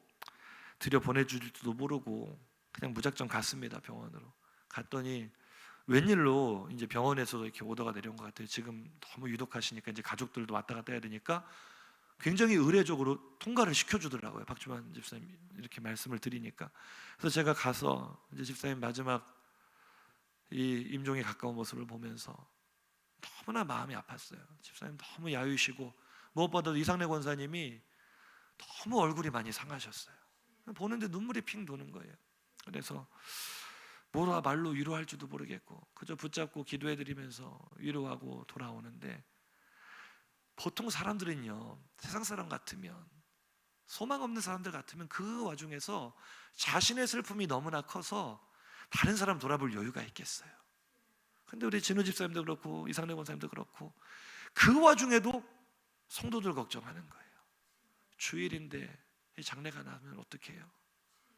들여 보내줄지도 모르고 그냥 무작정 갔습니다. 병원으로 갔더니 웬일로 이제 병원에서도 이렇게 오더가 내려온 것 같아요. 지금 너무 유독하시니까 이제 가족들도 왔다 갔다 해야 되니까 굉장히 의례적으로 통과를 시켜주더라고요. 박주만 집사님 이렇게 말씀을 드리니까. 그래서 제가 가서 이제 집사님 마지막 이 임종에 가까운 모습을 보면서 너무나 마음이 아팠어요. 집사님 너무 야유시고 무엇보다도 이상래 권사님이 너무 얼굴이 많이 상하셨어요. 보는데 눈물이 핑 도는 거예요. 그래서 뭐라 말로 위로할지도 모르겠고 그저 붙잡고 기도해드리면서 위로하고 돌아오는데, 보통 사람들은요, 세상 사람 같으면, 소망 없는 사람들 같으면 그 와중에서 자신의 슬픔이 너무나 커서 다른 사람 돌아볼 여유가 있겠어요. 근데 우리 진우 집사님도 그렇고 이상래 권사님도 그렇고 그 와중에도 성도들 걱정하는 거예요. 주일인데 장례가 나면 어떡해요?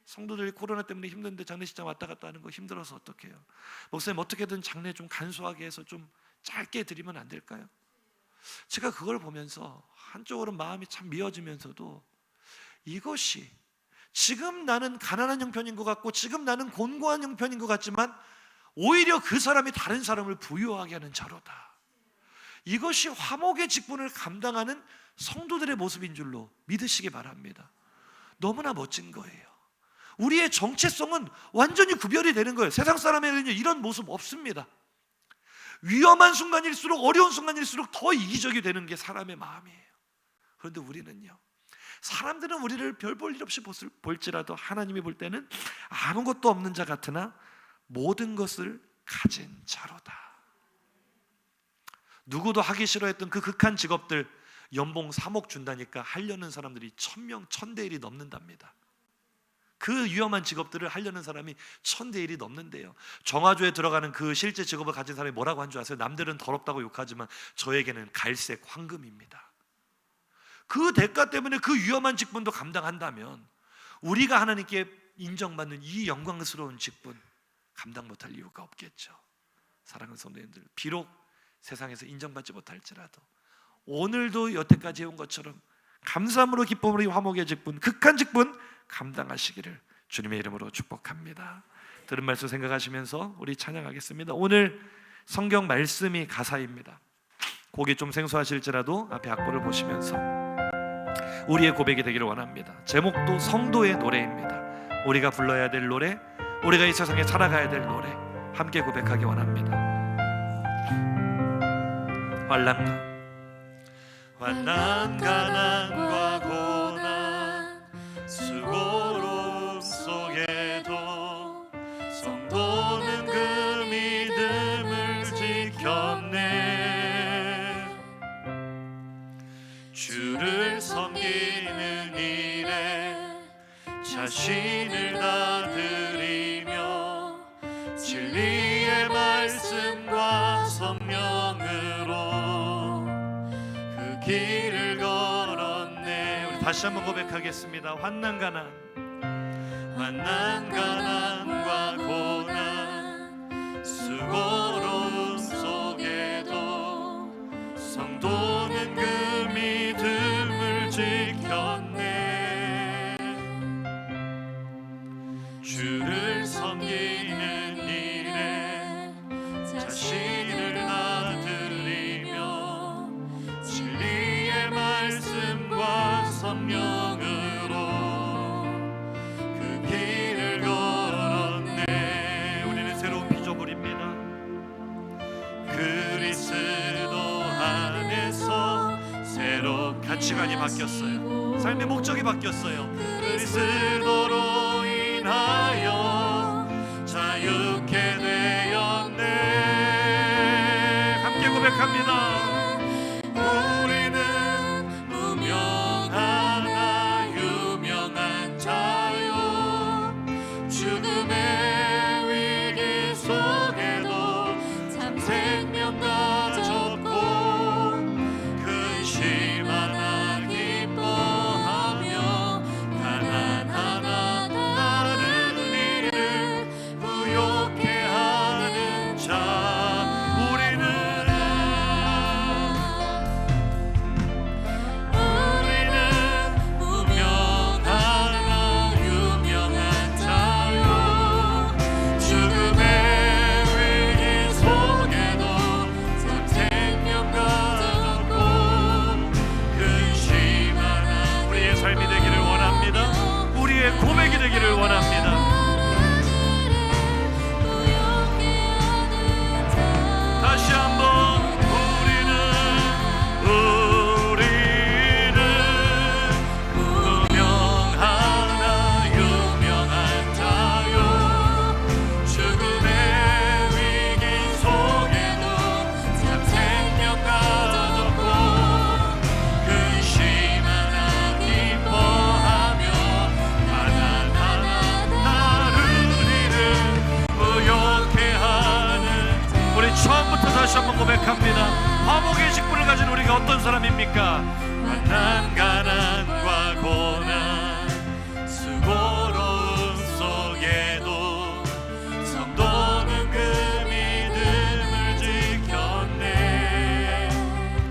성도들이 코로나 때문에 힘든데 장례식장 왔다 갔다 하는 거 힘들어서 어떡해요? 목사님 어떻게든 장례 좀 간소하게 해서 좀 짧게 드리면 안 될까요? 제가 그걸 보면서 한쪽으로 마음이 참 미어지면서도, 이것이 지금 나는 가난한 형편인 것 같고 지금 나는 곤고한 형편인 것 같지만 오히려 그 사람이 다른 사람을 부유하게 하는 자로다. 이것이 화목의 직분을 감당하는 성도들의 모습인 줄로 믿으시기 바랍니다. 너무나 멋진 거예요. 우리의 정체성은 완전히 구별이 되는 거예요. 세상 사람에게는 이런 모습 없습니다. 위험한 순간일수록, 어려운 순간일수록 더 이기적이 되는 게 사람의 마음이에요. 그런데 우리는요, 사람들은 우리를 별 볼 일 없이 볼지라도 하나님이 볼 때는 아무것도 없는 자 같으나 모든 것을 가진 자로다. 누구도 하기 싫어했던 그 극한 직업들 연봉 3억 준다니까 하려는 사람들이 1000명, 1000대 1이 넘는답니다. 그 위험한 직업들을 하려는 사람이 1000대 1이 넘는데요, 정화조에 들어가는 그 실제 직업을 가진 사람이 뭐라고 한 줄 아세요? 남들은 더럽다고 욕하지만 저에게는 갈색 황금입니다. 그 대가 때문에 그 위험한 직분도 감당한다면 우리가 하나님께 인정받는 이 영광스러운 직분 감당 못할 이유가 없겠죠. 사랑하는 성도님들, 비록 세상에서 인정받지 못할지라도 오늘도 여태까지 해온 것처럼 감사함으로 기쁨으로 이 화목의 직분, 극한 직분 감당하시기를 주님의 이름으로 축복합니다. 들은 말씀 생각하시면서 우리 찬양하겠습니다. 오늘 성경 말씀이 가사입니다. 곡이 좀 생소하실지라도 앞에 악보를 보시면서 우리의 고백이 되기를 원합니다. 제목도 성도의 노래입니다. 우리가 불러야 될 노래, 우리가 이 세상에 살아가야 될 노래, 함께 고백하기 원합니다. 환난 가난과 고난 수고로움 속에도 성도는 그 믿음을 지켰네. 주를 섬기는 일에 자신을 다 드리며 진리의 말씀과 성령으로 그 길을 걸었네. 우리 다시 한번 고백하겠습니다. 환난 가난과 고난 수고로움 속에도 성도는 그 믿음을 지켰네. 주를 섬기는 일에 자신을 다 드리며 진리의 말씀과 성령으로 그 길을 걸었네. 우리는 새로운 피조물입니다. 그리스도 안에서 새로 가치관이 바뀌었어요. 삶의 목적이 바뀌었어요. 그리스도로 인하여 자유케 되었네. 함께 고백합니다. 우리는 무명하나 유명한 자요. 죽음의 위기 속에도 참 생명 가졌고 근심 하나 기뻐하며 가난하나 다른 이를 부욕해 하는 자. 우리는 무명하나 유명한 자요. 어떤 사람입니까? 만난 가난과 고난 수고로움 속에도 성도는 그 믿음을 지켰네.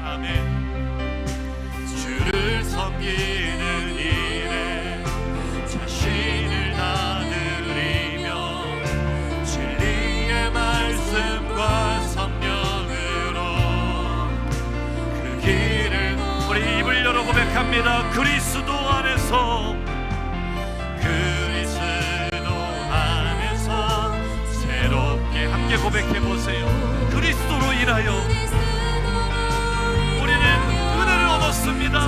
아멘. 주를 섬기는 일에 자신을 다 드리며 진리의 말씀과 성령으로 그 길을 우리 입을 열어 고백합니다. 그리스도 안에서 새롭게 함께 고백해 보세요. 그리스도로 인하여 우리는 은혜를 얻었습니다.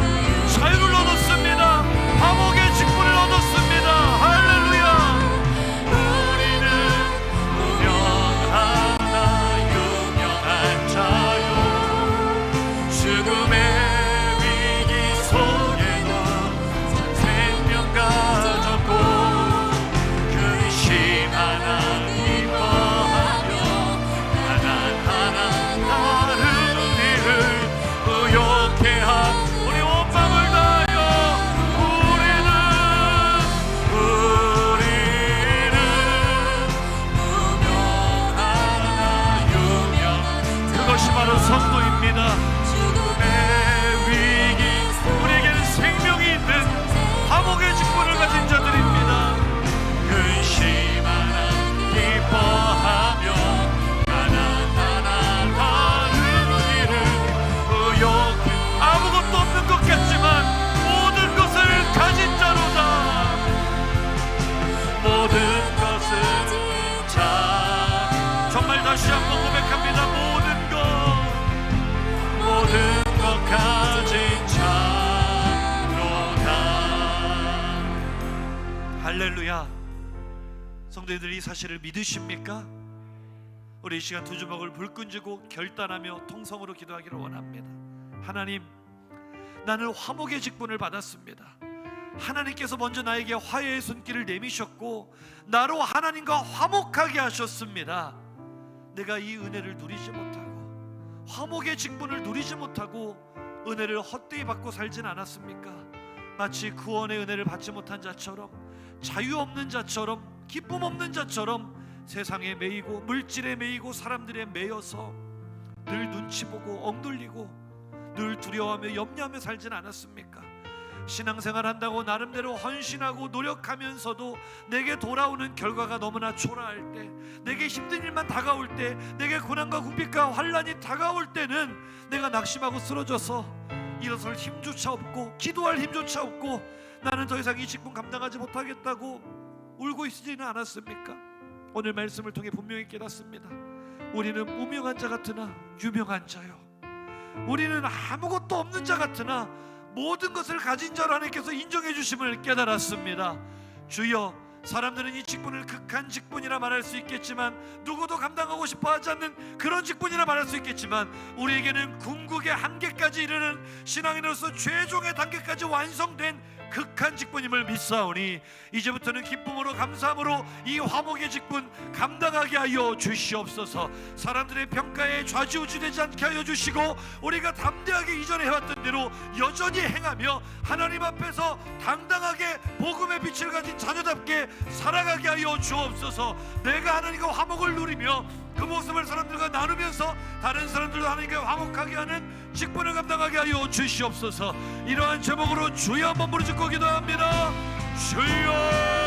자유를 얻었습니다. 감옥의 직분을 얻었습니다. 할렐루야. 우리는 유명하다 유명한 자요. 죽음의 위기 속에도 생명 가졌고 근심 하나 기뻐하며 하나하나 다른 일을 의욕해 한 우리 온 마음을 다하여 우리는 유명하다 유명 그것이 바로 성도입니다. 죽음의 위기 우리에게는 생명이 있는 감옥의 직분을 가진 자들입니다. 근심하나 기뻐하며 하나하나 다른 일을 의욕해 아무것도 없는 것 같지만 모든 것을 가진 자로다. 모든 것을 자 정말 다시 한번 고백합니다. 모든 것 가진 자로다. 할렐루야. 성도님들이 이 사실을 믿으십니까? 우리 이 시간 두 주먹을 불끈 쥐고 결단하며 통성으로 기도하기를 원합니다. 하나님, 나는 화목의 직분을 받았습니다. 하나님께서 먼저 나에게 화해의 손길을 내미셨고 나로 하나님과 화목하게 하셨습니다. 내가 이 은혜를 누리지 못하고 화목의 직분을 누리지 못하고 은혜를 헛되이 받고 살진 않았습니까? 마치 구원의 은혜를 받지 못한 자처럼 자유 없는 자처럼 기쁨 없는 자처럼 세상에 매이고 물질에 매이고 사람들에 매여서 늘 눈치 보고 엉돌리고 늘 두려워하며 염려하며 살진 않았습니까? 신앙생활 한다고 나름대로 헌신하고 노력하면서도 내게 돌아오는 결과가 너무나 초라할 때, 내게 힘든 일만 다가올 때, 내게 고난과 궁핍과 환난이 다가올 때는 내가 낙심하고 쓰러져서 일어설 힘조차 없고 기도할 힘조차 없고 나는 더 이상 이 직분 감당하지 못하겠다고 울고 있지는 않았습니까? 오늘 말씀을 통해 분명히 깨닫습니다. 우리는 무명한 자 같으나 유명한 자요, 우리는 아무것도 없는 자 같으나 모든 것을 가진 자로 하나님께서 인정해 주심을 깨달았습니다. 주여, 사람들은 이 직분을 극한 직분이라 말할 수 있겠지만, 누구도 감당하고 싶어 하지 않는 그런 직분이라 말할 수 있겠지만, 우리에게는 궁극의 한계까지 이르는 신앙인으로서 최종의 단계까지 완성된 극한 직분임을 믿사오니 이제부터는 기쁨으로 감사함으로 이 화목의 직분 감당하게 하여 주시옵소서. 사람들의 평가에 좌지우지되지 않게 하여 주시고 우리가 담대하게 이전에 해왔던 대로 여전히 행하며 하나님 앞에서 당당하게 복음의 빛을 가진 자녀답게 살아가게 하여 주옵소서. 내가 하나님과 화목을 누리며 그 모습을 사람들과 나누면서 다른 사람들도 하나님과 화목하게 하는 직분을 감당하게 하여 주시옵소서. 이러한 제목으로 주여 한번 부르짖고 기도합니다. 주여.